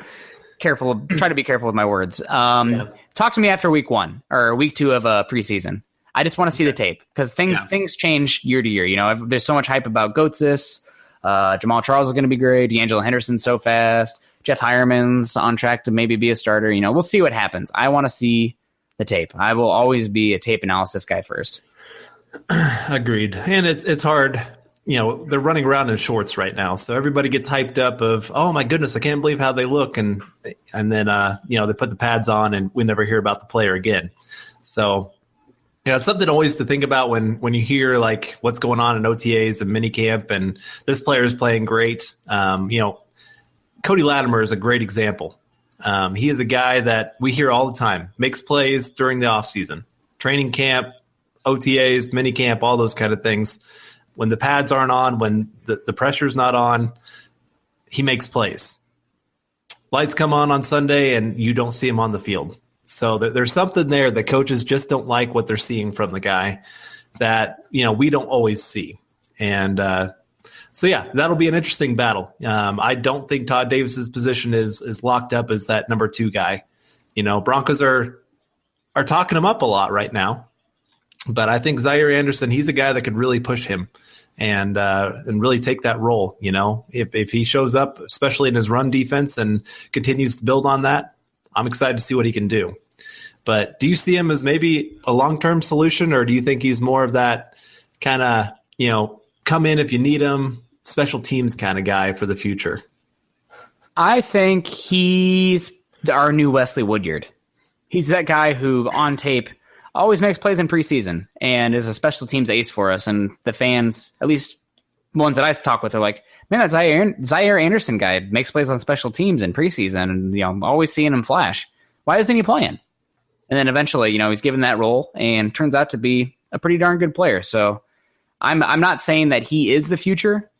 careful. Try to be careful with my words. Talk to me after week 1 or week 2 of preseason. I just want to see the tape because things change year to year. There's so much hype about Goetz. Jamal Charles is going to be great. D'Angelo Henderson's so fast. Jeff Hireman's on track to maybe be a starter. We'll see what happens. I want to see the tape. I will always be a tape analysis guy first. Agreed. And it's hard. They're running around in shorts right now. So everybody gets hyped up of, oh my goodness, I can't believe how they look. And then, they put the pads on and we never hear about the player again. So, it's something always to think about when you hear like what's going on in OTAs and minicamp and this player is playing great. Cody Latimer is a great example. He is a guy that we hear all the time, makes plays during the offseason, training camp, OTAs, minicamp, all those kind of things. When the pads aren't on, when the pressure's not on, he makes plays. Lights come on Sunday and you don't see him on the field. So there's something there that coaches just don't like what they're seeing from the guy that, we don't always see. And so, yeah, that'll be an interesting battle. I don't think Todd Davis's position is locked up as that number 2 guy. Broncos are talking him up a lot right now. But I think Zaire Anderson, he's a guy that could really push him and really take that role. If he shows up, especially in his run defense, and continues to build on that, I'm excited to see what he can do. But do you see him as maybe a long-term solution, or do you think he's more of that kind of, come in if you need him, special teams kind of guy for the future? I think he's our new Wesley Woodyard. He's that guy who, on tape, always makes plays in preseason and is a special teams ace for us. And the fans, at least ones that I talk with, are like, man, that Zaire Anderson guy makes plays on special teams in preseason, and I'm always seeing him flash. Why isn't he playing? And then eventually, he's given that role and turns out to be a pretty darn good player. So I'm not saying that he is the future,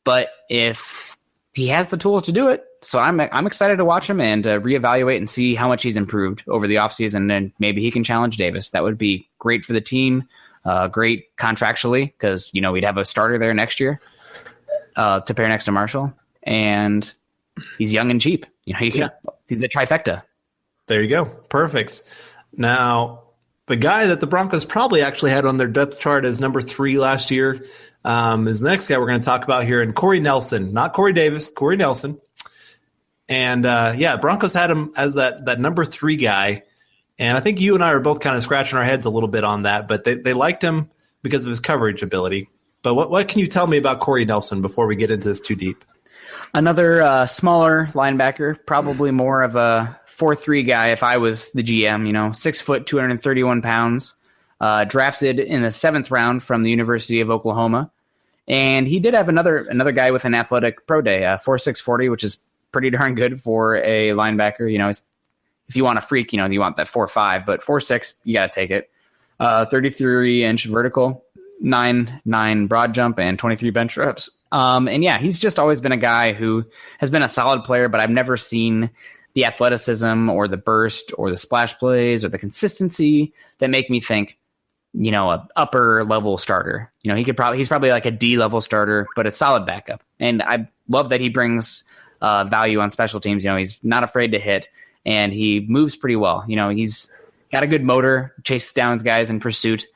but if he has the tools to do it, so I'm excited to watch him and reevaluate and see how much he's improved over the offseason, and maybe he can challenge Davis. That would be great for the team, great contractually, because we'd have a starter there next year to pair next to Marshall, and he's young and cheap. He's the trifecta. There you go. Perfect. Now, the guy that the Broncos probably actually had on their depth chart as number 3 last year is the next guy we're going to talk about here, and Corey Nelson, not Corey Davis, Corey Nelson. And, Broncos had him as that number 3 guy. And I think you and I are both kind of scratching our heads a little bit on that, but they liked him because of his coverage ability. But what can you tell me about Corey Nelson before we get into this too deep? Another smaller linebacker, probably more of a 4-3 guy if I was the GM, 6 foot, 231 pounds, drafted in the 7th round from the University of Oklahoma. And he did have another guy with an athletic pro day, 4.6 40, which is pretty darn good for a linebacker. If you want a freak, you want that 4.5, but 4.6, you got to take it. 33-inch vertical, 9 broad jump, and 23 bench reps. He's just always been a guy who has been a solid player, but I've never seen the athleticism or the burst or the splash plays or the consistency that make me think, a upper level starter. He's probably like a D level starter, but a solid backup. And I love that he brings value on special teams. He's not afraid to hit, and he moves pretty well. He's got a good motor, chases down guys in pursuit,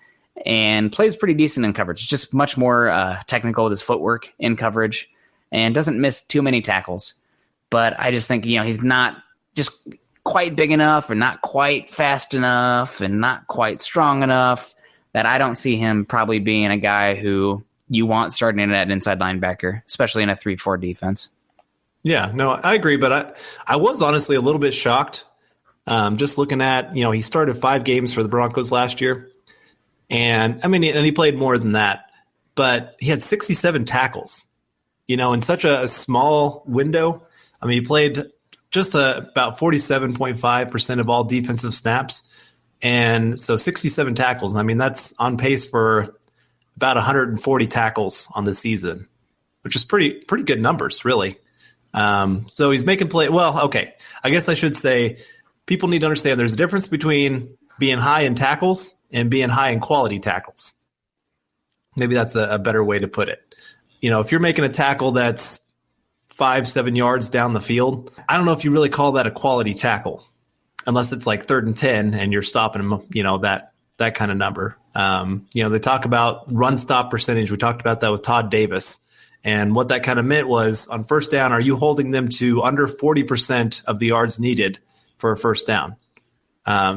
and plays pretty decent in coverage. Just much more technical with his footwork in coverage, and doesn't miss too many tackles. But I just think, he's not just quite big enough, or not quite fast enough, and not quite strong enough that I don't see him probably being a guy who you want starting in at inside linebacker, especially in a 3-4 defense. Yeah, no, I agree. But I was honestly a little bit shocked just looking at, he started 5 games for the Broncos last year. And he played more than that, but he had 67 tackles, in such a small window. He played just about 47.5% of all defensive snaps. And so 67 tackles. That's on pace for about 140 tackles on the season, which is pretty good numbers, really. So he's making play. Well, okay. I guess I should say people need to understand there's a difference between being high in tackles and being high in quality tackles. Maybe that's a better way to put it. If you're making a tackle that's 5-7 yards down the field, I don't know if you really call that a quality tackle, unless it's like 3rd and 10 and you're stopping them, that kind of number. They talk about run stop percentage. We talked about that with Todd Davis. And what that kind of meant was on first down, are you holding them to under 40% of the yards needed for a first down?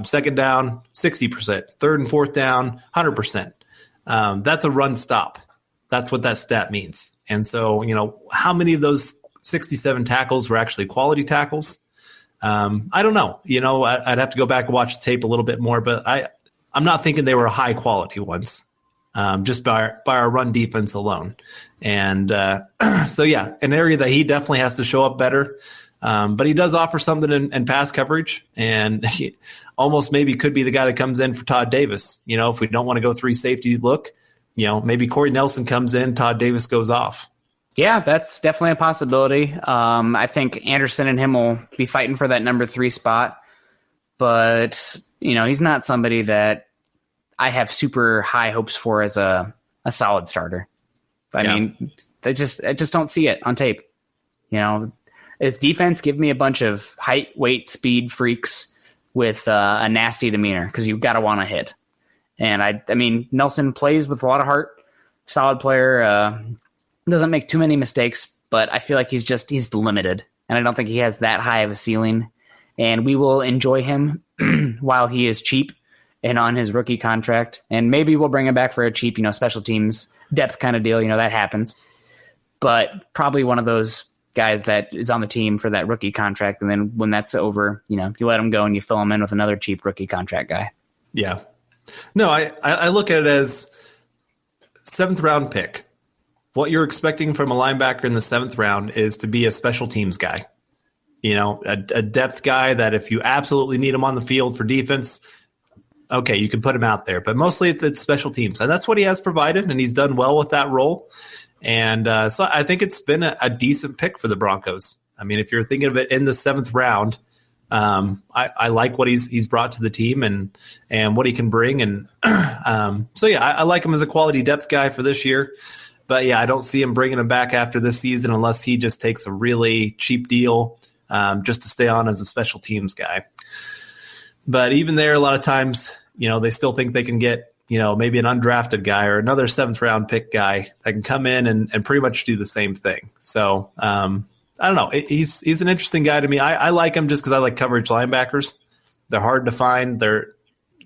Second down, 60%. Third and fourth down, 100%. That's a run stop. That's what that stat means. And so, how many of those 67 tackles were actually quality tackles? I don't know. I'd have to go back and watch the tape a little bit more, but I'm not thinking they were high quality ones, just by our run defense alone. And an area that he definitely has to show up better. But he does offer something in pass coverage, and he almost maybe could be the guy that comes in for Todd Davis. If we don't want to go 3 safety look, maybe Corey Nelson comes in, Todd Davis goes off. Yeah, that's definitely a possibility. I think Anderson and him will be fighting for that number 3 spot, but he's not somebody that I have super high hopes for as a solid starter. I mean, I just don't see it on tape. If defense, give me a bunch of height, weight, speed freaks with a nasty demeanor, because you've got to want to hit. And I mean, Nelson plays with a lot of heart, solid player, doesn't make too many mistakes, but I feel like he's limited, and I don't think he has that high of a ceiling. And we will enjoy him while he is cheap and on his rookie contract. And maybe we'll bring him back for a cheap, special teams depth kind of deal. That happens. But probably one of those guys that is on the team for that rookie contract. And then when that's over, you let him go and you fill him in with another cheap rookie contract guy. Yeah. No, I look at it as 7th round pick. What you're expecting from a linebacker in the 7th round is to be a special teams guy. A depth guy that if you absolutely need him on the field for defense, okay, you can put him out there. But mostly it's special teams. And that's what he has provided, and he's done well with that role. And so I think it's been a decent pick for the Broncos. I mean, if you're thinking of it in the 7th round, I like what he's brought to the team and what he can bring. And so, yeah, I like him as a quality depth guy for this year. But, yeah, I don't see him bringing him back after this season unless he just takes a really cheap deal just to stay on as a special teams guy. But even there, a lot of times, they still think they can get, maybe an undrafted guy or another 7th round pick guy that can come in and pretty much do the same thing. So I don't know. He's an interesting guy to me. I like him just because I like coverage linebackers. They're hard to find. They're,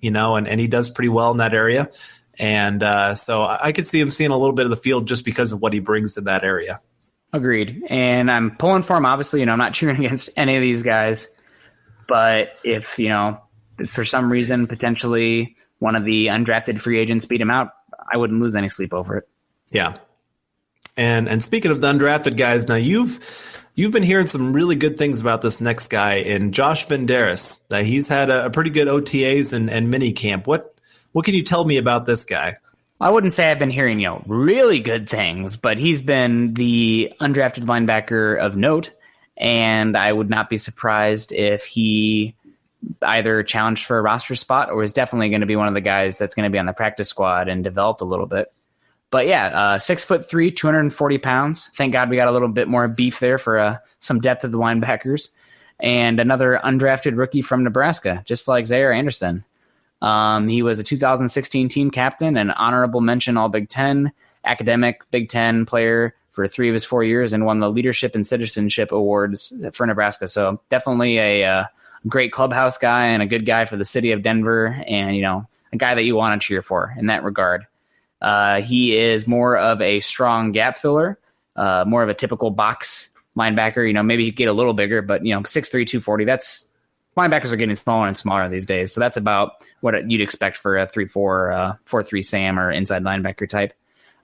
and he does pretty well in that area. And so I could see him seeing a little bit of the field just because of what he brings in that area. Agreed. And I'm pulling for him, obviously. I'm not cheering against any of these guys. But if, for some reason, potentially one of the undrafted free agents beat him out, I wouldn't lose any sleep over it. Yeah. And speaking of the undrafted guys, now you've been hearing some really good things about this next guy in Josh Banderas. He's had a pretty good OTAs and mini camp. What can you tell me about this guy? I wouldn't say I've been hearing, really good things, but he's been the undrafted linebacker of note, and I would not be surprised if he either challenged for a roster spot or is definitely going to be one of the guys that's going to be on the practice squad and developed a little bit. But yeah, 6'3", 240 pounds. Thank God we got a little bit more beef there for some depth of the linebackers. And another undrafted rookie from Nebraska, just like Zaire Anderson. He was a 2016 team captain, an honorable mention All Big Ten, academic Big Ten player for 3 of his 4 years, and won the Leadership and Citizenship Awards for Nebraska. So definitely a great clubhouse guy and a good guy for the city of Denver, and a guy that you want to cheer for in that regard. He is more of a strong gap filler, more of a typical box linebacker. Maybe he'd get a little bigger, but 6'3", 240. That's linebackers are getting smaller and smaller these days, so that's about what you'd expect for a 3-4, 4-3 Sam or inside linebacker type.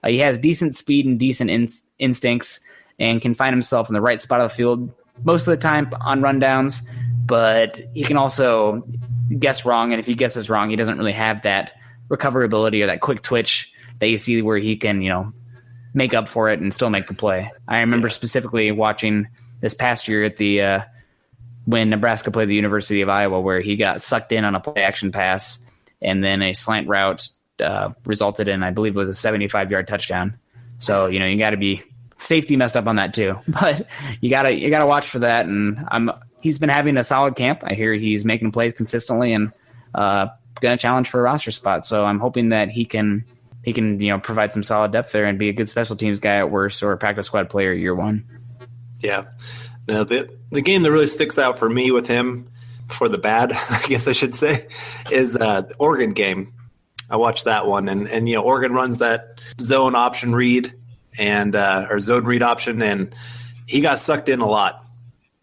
He has decent speed and decent instincts, and can find himself in the right spot of the field most of the time on rundowns. But he can also guess wrong, and if he guesses wrong, he doesn't really have that recoverability or that quick twitch that you see where he can, make up for it and still make the play. I remember specifically watching this past year at the when Nebraska played the University of Iowa, where he got sucked in on a play-action pass, and then a slant route resulted in, I believe it was a 75-yard touchdown. So, you got to be safety messed up on that too. But you gotta watch for that, and he's been having a solid camp. I hear he's making plays consistently and going to challenge for a roster spot. So I'm hoping that he can provide some solid depth there and be a good special teams guy at worst, or a practice squad player year one. Yeah. Now, the game that really sticks out for me with him, for the bad, I guess I should say, is the Oregon game. I watched that one, and Oregon runs that zone option read or zone read option, and he got sucked in a lot.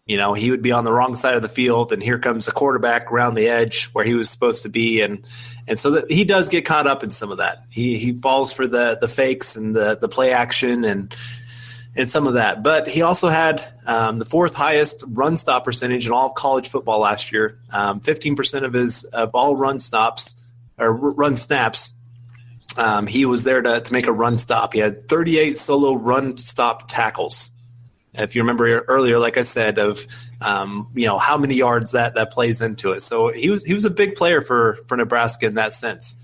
He would be on the wrong side of the field, and here comes the quarterback around the edge where he was supposed to be, and so he does get caught up in some of that. He falls for the fakes and the play action and some of that. But he also had the 4th highest run stop percentage in all of college football last year. 15% of all run stops or run snaps, he was there to make a run stop. He had 38 solo run stop tackles. If you remember earlier, like I said, of how many yards that plays into it. So he was a big player for Nebraska in that sense.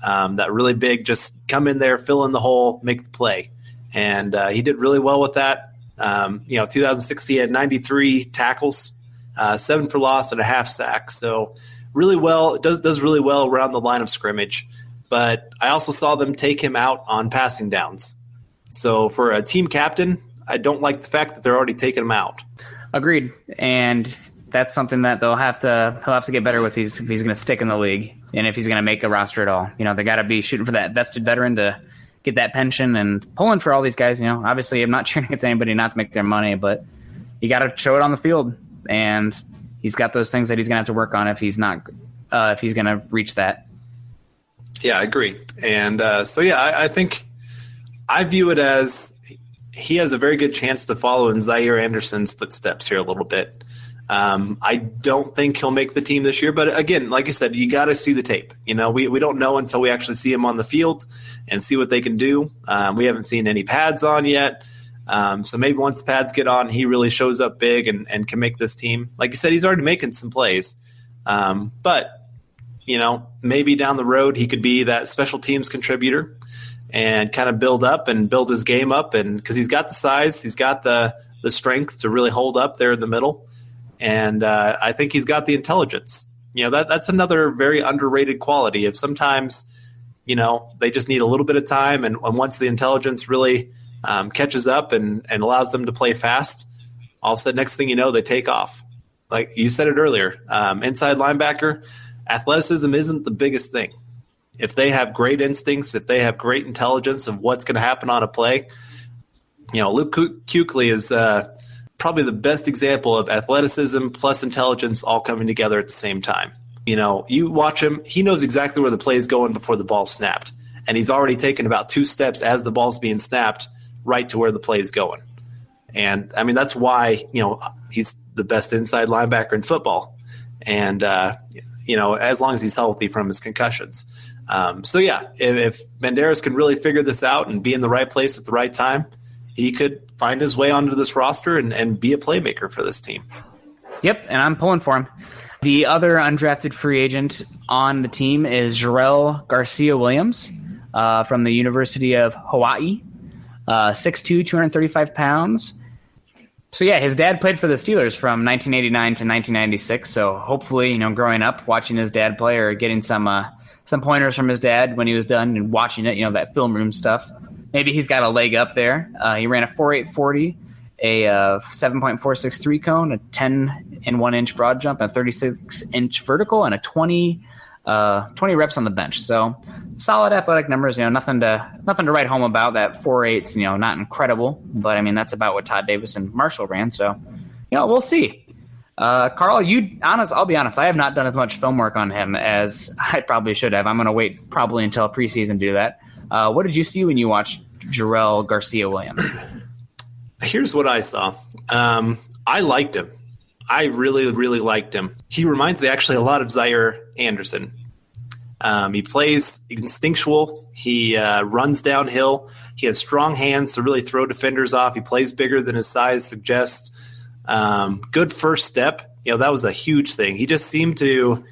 That really big, just come in there, fill in the hole, make the play. and he did really well with that. 2006 he had 93 tackles, 7 for loss and a half sack. So really well, does really well around the line of scrimmage. But I also saw them take him out on passing downs. So for a team captain, I don't like the fact that they're already taking him out. Agreed. And that's something that he'll have to get better with if he's going to stick in the league and if he's going to make a roster at all. They got to be shooting for that vested veteran to get that pension and pulling for all these guys. Obviously I'm not cheering against anybody not to make their money, but you got to show it on the field. And he's got those things that he's going to have to work on if he's going to reach that. Yeah, I agree. And I think I view it as he has a very good chance to follow in Zaire Anderson's footsteps here a little bit. I don't think he'll make the team this year, but again, like you said, you got to see the tape. We don't know until we actually see him on the field and see what they can do. We haven't seen any pads on yet. So maybe once the pads get on, he really shows up big and can make this team. Like you said, he's already making some plays. But maybe down the road he could be that special teams contributor and kind of build his game up. And because he's got the size, he's got the strength to really hold up there in the middle. And I think he's got the intelligence. That's another very underrated quality. If sometimes, they just need a little bit of time, and once the intelligence really catches up and allows them to play fast, all of a sudden, next thing you know, they take off. Like you said it earlier, inside linebacker, athleticism isn't the biggest thing. If they have great instincts, if they have great intelligence of what's going to happen on a play, Luke Kuechly is probably the best example of athleticism plus intelligence all coming together at the same time. You watch him, he knows exactly where the play is going before the ball snapped. And he's already taken about 2 steps as the ball's being snapped right to where the play is going. And, that's why, he's the best inside linebacker in football. And, as long as he's healthy from his concussions. If Banderas can really figure this out and be in the right place at the right time, he could find his way onto this roster and be a playmaker for this team. Yep, and I'm pulling for him. The other undrafted free agent on the team is Jarrell Garcia-Williams from the University of Hawaii, 6'2", 235 pounds. So, his dad played for the Steelers from 1989 to 1996. So, hopefully, growing up, watching his dad play or getting some pointers from his dad when he was done and watching it, that film room stuff. Maybe he's got a leg up there. He ran a 4.840, a 7.463 cone, a 10 and 1 inch broad jump, a 36-inch vertical, and a 20 reps on the bench. So solid athletic numbers. Nothing to write home about. That 4.8's not incredible, but that's about what Todd Davis and Marshall ran. So we'll see. Carl, I'll be honest, I have not done as much film work on him as I probably should have. I'm going to wait probably until preseason to do that. What did you see when you watched Jarrell Garcia-Williams? Here's what I saw. I liked him. I really, really liked him. He reminds me actually a lot of Zaire Anderson. He plays instinctual. He runs downhill. He has strong hands to really throw defenders off. He plays bigger than his size suggests. Good first step. That was a huge thing. He just seemed to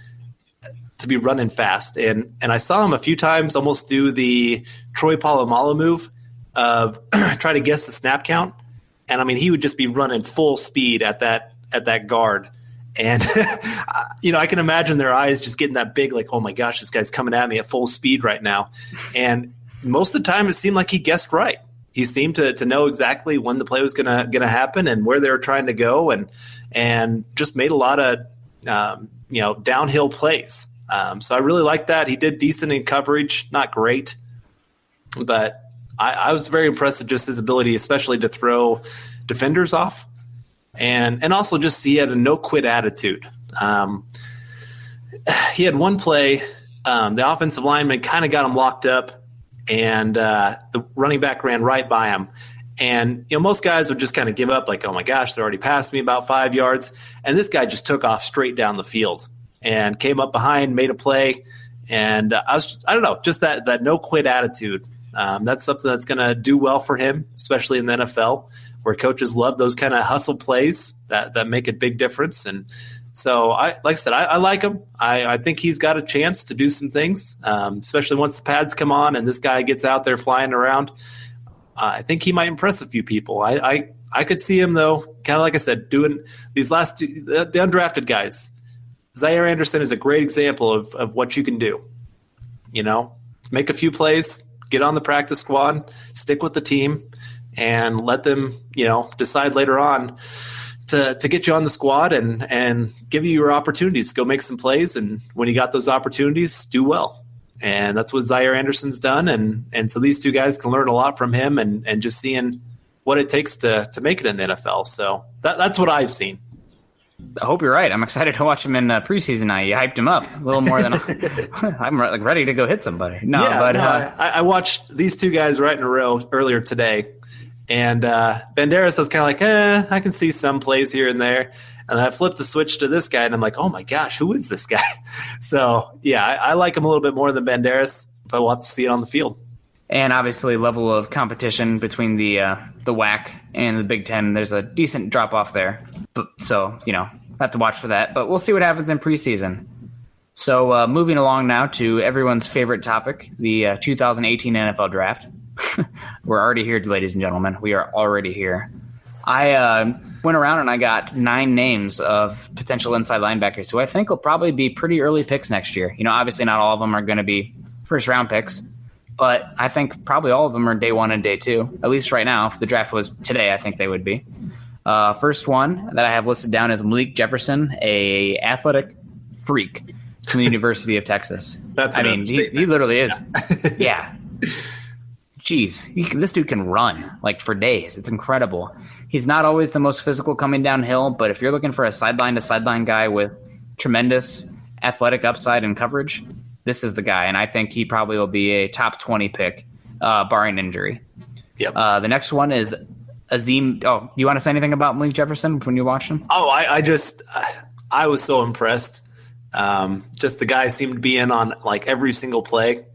be running fast. And I saw him a few times almost do the Troy Polamalu move of try to guess the snap count. And he would just be running full speed at that guard. And, I can imagine their eyes just getting that big, like, oh my gosh, this guy's coming at me at full speed right now. And most of the time it seemed like he guessed right. He seemed to know exactly when the play was gonna happen and where they were trying to go, and just made a lot of downhill plays. So I really liked that. He did decent in coverage, not great, but I was very impressed with just his ability, especially to throw defenders off, and also just he had a no quit attitude. He had one play, the offensive lineman kind of got him locked up, and the running back ran right by him. And, most guys would just kind of give up, like, oh my gosh, they're already past me about 5 yards. And this guy just took off straight down the field and came up behind, made a play. And I don't know, just that no quit attitude. That's something that's going to do well for him, especially in the NFL, where coaches love those kind of hustle plays that make a big difference. And so, like I said, I like him. I think he's got a chance to do some things, especially once the pads come on and this guy gets out there flying around. I think he might impress a few people. I could see him, though, kind of like I said, doing these last two, the undrafted guys. Zaire Anderson is a great example of what you can do. Make a few plays, get on the practice squad, stick with the team, and let them, decide later on to get you on the squad and give you your opportunities. Go make some plays, and when you got those opportunities, do well. And that's what Zaire Anderson's done, and so these two guys can learn a lot from him and just seeing what it takes to make it in the NFL. So that's what I've seen. I hope you're right. I'm excited to watch him in preseason now. You hyped him up a little more than I'm ready to go hit somebody. I watched these two guys right in a row earlier today, and Banderas was kind of like, I can see some plays here and there. And then I flipped the switch to this guy, and I'm like, oh my gosh, who is this guy? So, yeah, I like him a little bit more than Banderas, but we'll have to see it on the field. And obviously, level of competition between the WAC and the Big Ten, there's a decent drop-off there. So, have to watch for that. But we'll see what happens in preseason. So, moving along now to everyone's favorite topic, the 2018 NFL Draft. We're already here, ladies and gentlemen. We are already here. I went around and I got 9 names of potential inside linebackers who I think will probably be pretty early picks next year. Obviously not all of them are going to be first-round picks, but I think probably all of them are day 1 and day 2. At least right now, if the draft was today, I think they would be. First one that I have listed down is Malik Jefferson, a athletic freak from the University of Texas. He literally is. Yeah. Jeez, this dude can run for days. It's incredible. He's not always the most physical coming downhill, but if you're looking for a sideline-to-sideline guy with tremendous athletic upside and coverage, this is the guy, and I think he probably will be a top 20 pick, barring injury. Yep. The next one is Azim. Oh, you want to say anything about Malik Jefferson when you watched him? Oh, I was so impressed. Just the guy seemed to be in on every single play.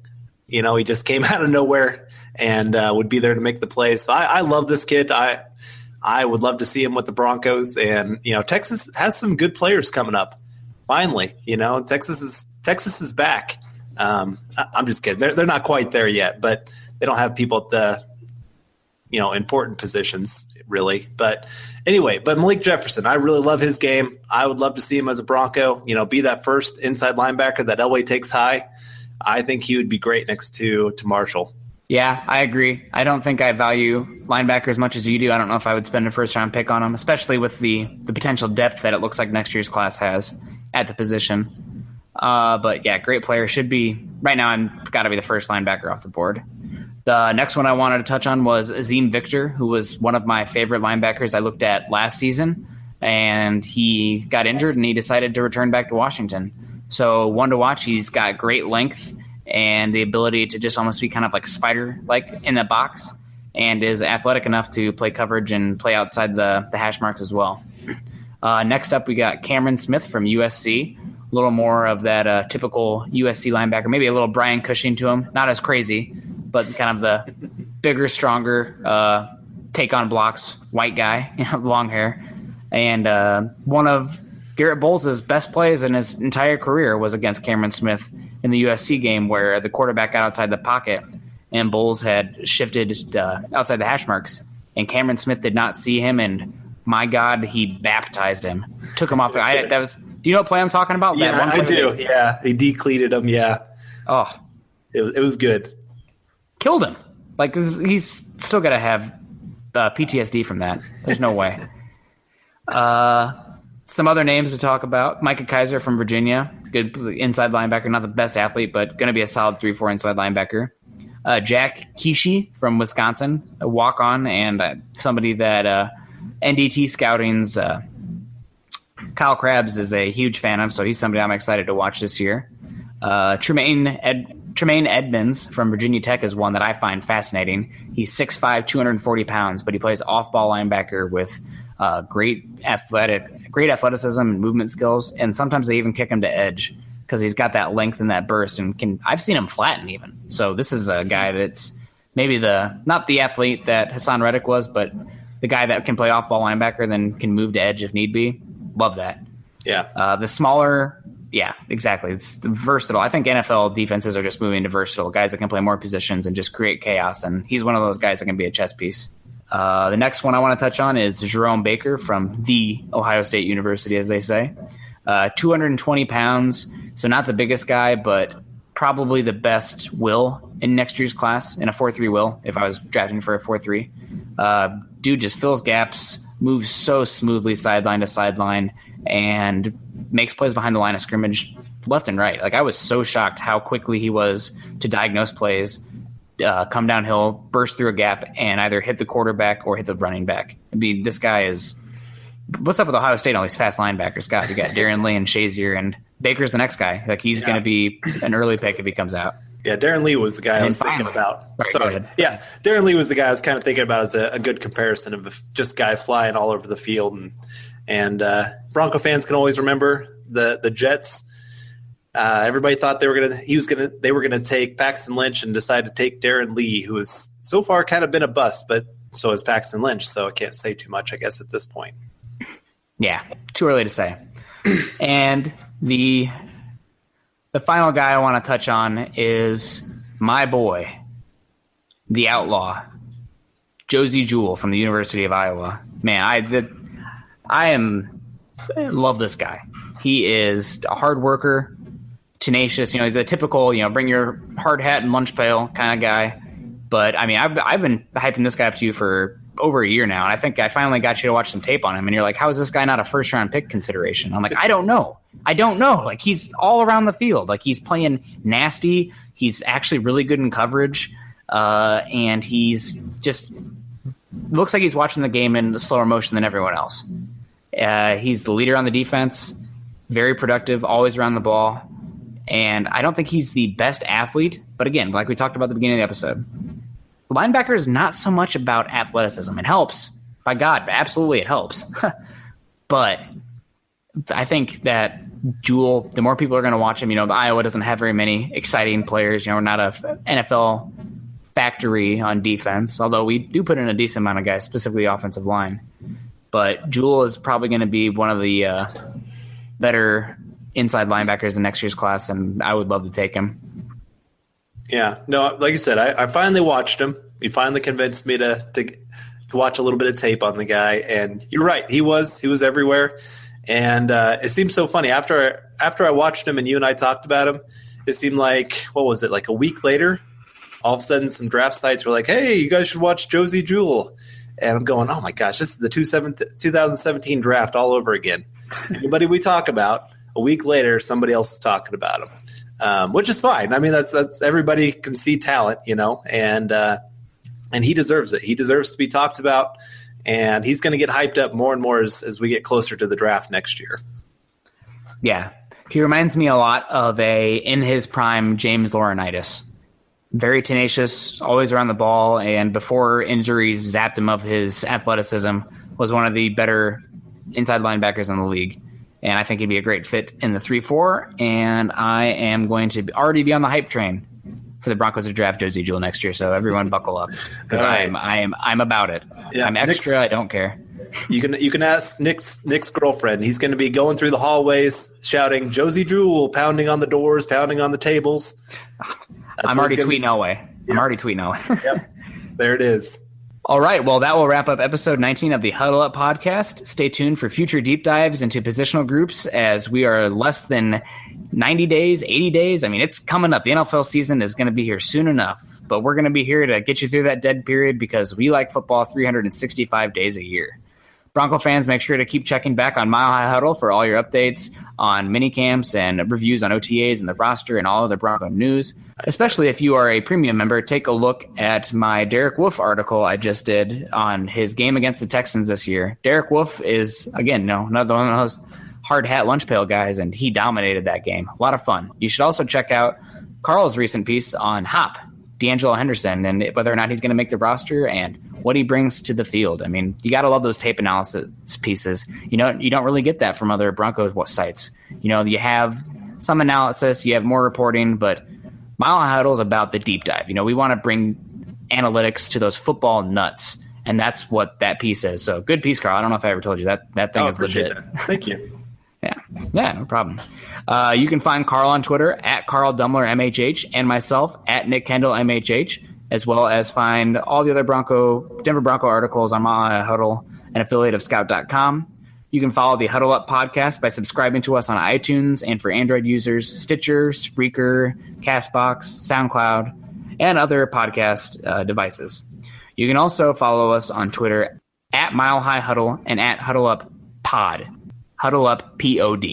He just came out of nowhere and would be there to make the play. So I love this kid. I would love to see him with the Broncos. And, Texas has some good players coming up. Finally, Texas is back. I'm just kidding. They're not quite there yet, but they don't have people at the, important positions really. But anyway, Malik Jefferson, I really love his game. I would love to see him as a Bronco, be that first inside linebacker that Elway takes high. I think he would be great next to Marshall. Yeah, I agree. I don't think I value linebacker as much as you do. I don't know if I would spend a first-round pick on him, especially with the potential depth that it looks like next year's class has at the position. But, yeah, great player. Should be – right now I'm got to be the first linebacker off the board. The next one I wanted to touch on was Azim Victor, who was one of my favorite linebackers I looked at last season, and he got injured and he decided to return back to Washington. So one to watch, he's got great length and the ability to just almost be kind of like spider-like in the box, and is athletic enough to play coverage and play outside the hash marks as well. Next up, we got Cameron Smith from USC. A little more of that typical USC linebacker, maybe a little Brian Cushing to him. Not as crazy, but kind of the bigger, stronger, take on blocks, white guy, long hair. And one of Garrett Bowles' best plays in his entire career was against Cameron Smith in the USC game, where the quarterback got outside the pocket and Bowles had shifted outside the hash marks, and Cameron Smith did not see him, and my God, he baptized him. Took him off the do you know what play I'm talking about? Yeah, that one I do. Yeah, he decleated him, yeah. Oh. It was good. Killed him. He's still got to have PTSD from that. There's no way. Some other names to talk about. Micah Kaiser from Virginia. Good inside linebacker. Not the best athlete, but going to be a solid 3-4 inside linebacker. Jack Kishi from Wisconsin. A walk-on and somebody that NDT Scouting's Kyle Krabs is a huge fan of, so he's somebody I'm excited to watch this year. Tremaine Edmonds from Virginia Tech is one that I find fascinating. He's 6'5", 240 pounds, but he plays off-ball linebacker with great athleticism and movement skills, and sometimes they even kick him to edge because he's got that length and that burst, and I've seen him flatten even. So this is a guy that's maybe not the athlete that Hassan Reddick was, but the guy that can play off-ball linebacker, then can move to edge if need be. Love that. Yeah. The smaller Yeah, exactly. It's versatile. I think NFL defenses are just moving to versatile guys that can play more positions and just create chaos. And he's one of those guys that can be a chess piece. The next one I want to touch on is Jerome Baker from the Ohio State University, as they say. 220 pounds, so not the biggest guy, but probably the best will in next year's class, in a 4-3 will, if I was drafting for a 4-3. Dude just fills gaps, moves so smoothly sideline to sideline, and makes plays behind the line of scrimmage left and right. Like, I was so shocked how quickly he was to diagnose plays, come downhill, burst through a gap, and either hit the quarterback or hit the running back. I mean, this guy is... What's up with Ohio State and all these fast linebackers? God, you got Darren Lee and Shazier, and Baker's the next guy. Like, he's going to be an early pick if he comes out. Yeah, Darren Lee was the guy I was thinking about. Right, sorry. Yeah, Darren Lee was the guy I was kind of thinking about as a good comparison of just a guy flying all over the field. And Bronco fans can always remember the Jets. Everybody thought they were gonna take Paxton Lynch, and decided to take Darren Lee, who has so far kind of been a bust, but so has Paxton Lynch. So I can't say too much, I guess, at this point. Yeah, too early to say. And the final guy I want to touch on is my boy, the outlaw, Josey Jewell from the University of Iowa. Man, I love this guy. He is a hard worker, tenacious, the typical, bring your hard hat and lunch pail kind of guy. But, I mean, I've been hyping this guy up to you for over a year now, and I think I finally got you to watch some tape on him, and you're like, how is this guy not a first-round pick consideration? I'm like, I don't know. Like, he's all around the field. Like, he's playing nasty. He's actually really good in coverage, and he's just looks like he's watching the game in slower motion than everyone else. He's the leader on the defense, very productive, always around the ball, and I don't think he's the best athlete, but again, like we talked about at the beginning of the episode, linebacker is not so much about athleticism. It helps. By God, absolutely it helps. But I think that Jewell, the more people are going to watch him, Iowa doesn't have very many exciting players. We're not a NFL factory on defense, although we do put in a decent amount of guys, specifically offensive line. But Jewell is probably going to be one of the better inside linebackers in next year's class, and I would love to take him. Yeah, no, like you said, I finally watched him. You finally convinced me to watch a little bit of tape on the guy, and you're right, he was everywhere. And it seemed so funny after I watched him and you and I talked about him. It seemed like, what was it, like a week later? All of a sudden, some draft sites were like, "Hey, you guys should watch Josey Jewell." And I'm going, "Oh my gosh, this is the 2017 draft all over again." Anybody we talk about, a week later, somebody else is talking about him. Which is fine. I mean, that's everybody can see talent, and he deserves it. He deserves to be talked about, and he's going to get hyped up more and more as we get closer to the draft next year. Yeah, he reminds me a lot of in his prime, James Laurinaitis. Very tenacious, always around the ball, and before injuries zapped him of his athleticism, was one of the better inside linebackers in the league. And I think he'd be a great fit in the 3-4. And I am going to already be on the hype train for the Broncos to draft Josey Jewell next year. So everyone buckle up, because right. I'm about it. Yeah, I'm extra. I don't care. You can ask Nick's girlfriend. He's going to be going through the hallways shouting "Josey Jewell," pounding on the doors, pounding on the tables. I'm already tweeting Elway. Yep. I'm already tweeting Elway. Yep, there it is. All right, well, that will wrap up episode 19 of the Huddle Up podcast. Stay tuned for future deep dives into positional groups, as we are less than 90 days, 80 days. I mean, it's coming up. The NFL season is going to be here soon enough, but we're going to be here to get you through that dead period, because we like football 365 days a year. Bronco fans, make sure to keep checking back on Mile High Huddle for all your updates on mini camps and reviews on OTAs and the roster and all other Bronco news. Especially if you are a premium member, take a look at my Derek Wolfe article I just did on his game against the Texans this year. Derek Wolfe is, again, another one of those hard hat lunch pail guys, and he dominated that game. A lot of fun. You should also check out Carl's recent piece on Hop, D'Angelo Henderson, and whether or not he's going to make the roster and what he brings to the field. I mean, you got to love those tape analysis pieces. You don't really get that from other Broncos sites. You have some analysis, you have more reporting, but Mile High Huddle is about the deep dive. We want to bring analytics to those football nuts, and that's what that piece is. So good piece, Carl. I don't know if I ever told you that thing is legit. That. Thank you. Yeah. Yeah, no problem. You can find Carl on Twitter at Carl Dumler MHH and myself at Nick Kendell MHH, as well as find all the other Denver Bronco articles on my Huddle, an affiliate of Scout.com. You can follow the Huddle Up podcast by subscribing to us on iTunes and for Android users, Stitcher, Spreaker, CastBox, SoundCloud, and other podcast devices. You can also follow us on Twitter at Mile High Huddle and at Huddle Up Pod. Huddle Up Pod.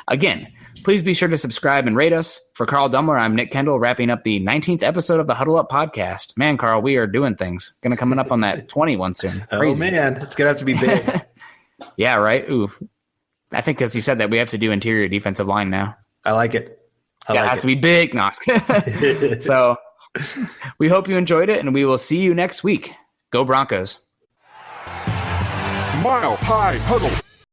Again, please be sure to subscribe and rate us. For Carl Dumler, I'm Nick Kendell, wrapping up the 19th episode of the Huddle Up podcast. Man, Carl, we are doing things. Going to coming up on that 21 soon. Crazy. Oh, man. It's going to have to be big. Yeah, right? Ooh. I think as you said that, we have to do interior defensive line now. I like it. Have to be big. No. So we hope you enjoyed it, and we will see you next week. Go Broncos. Mile High Huddle.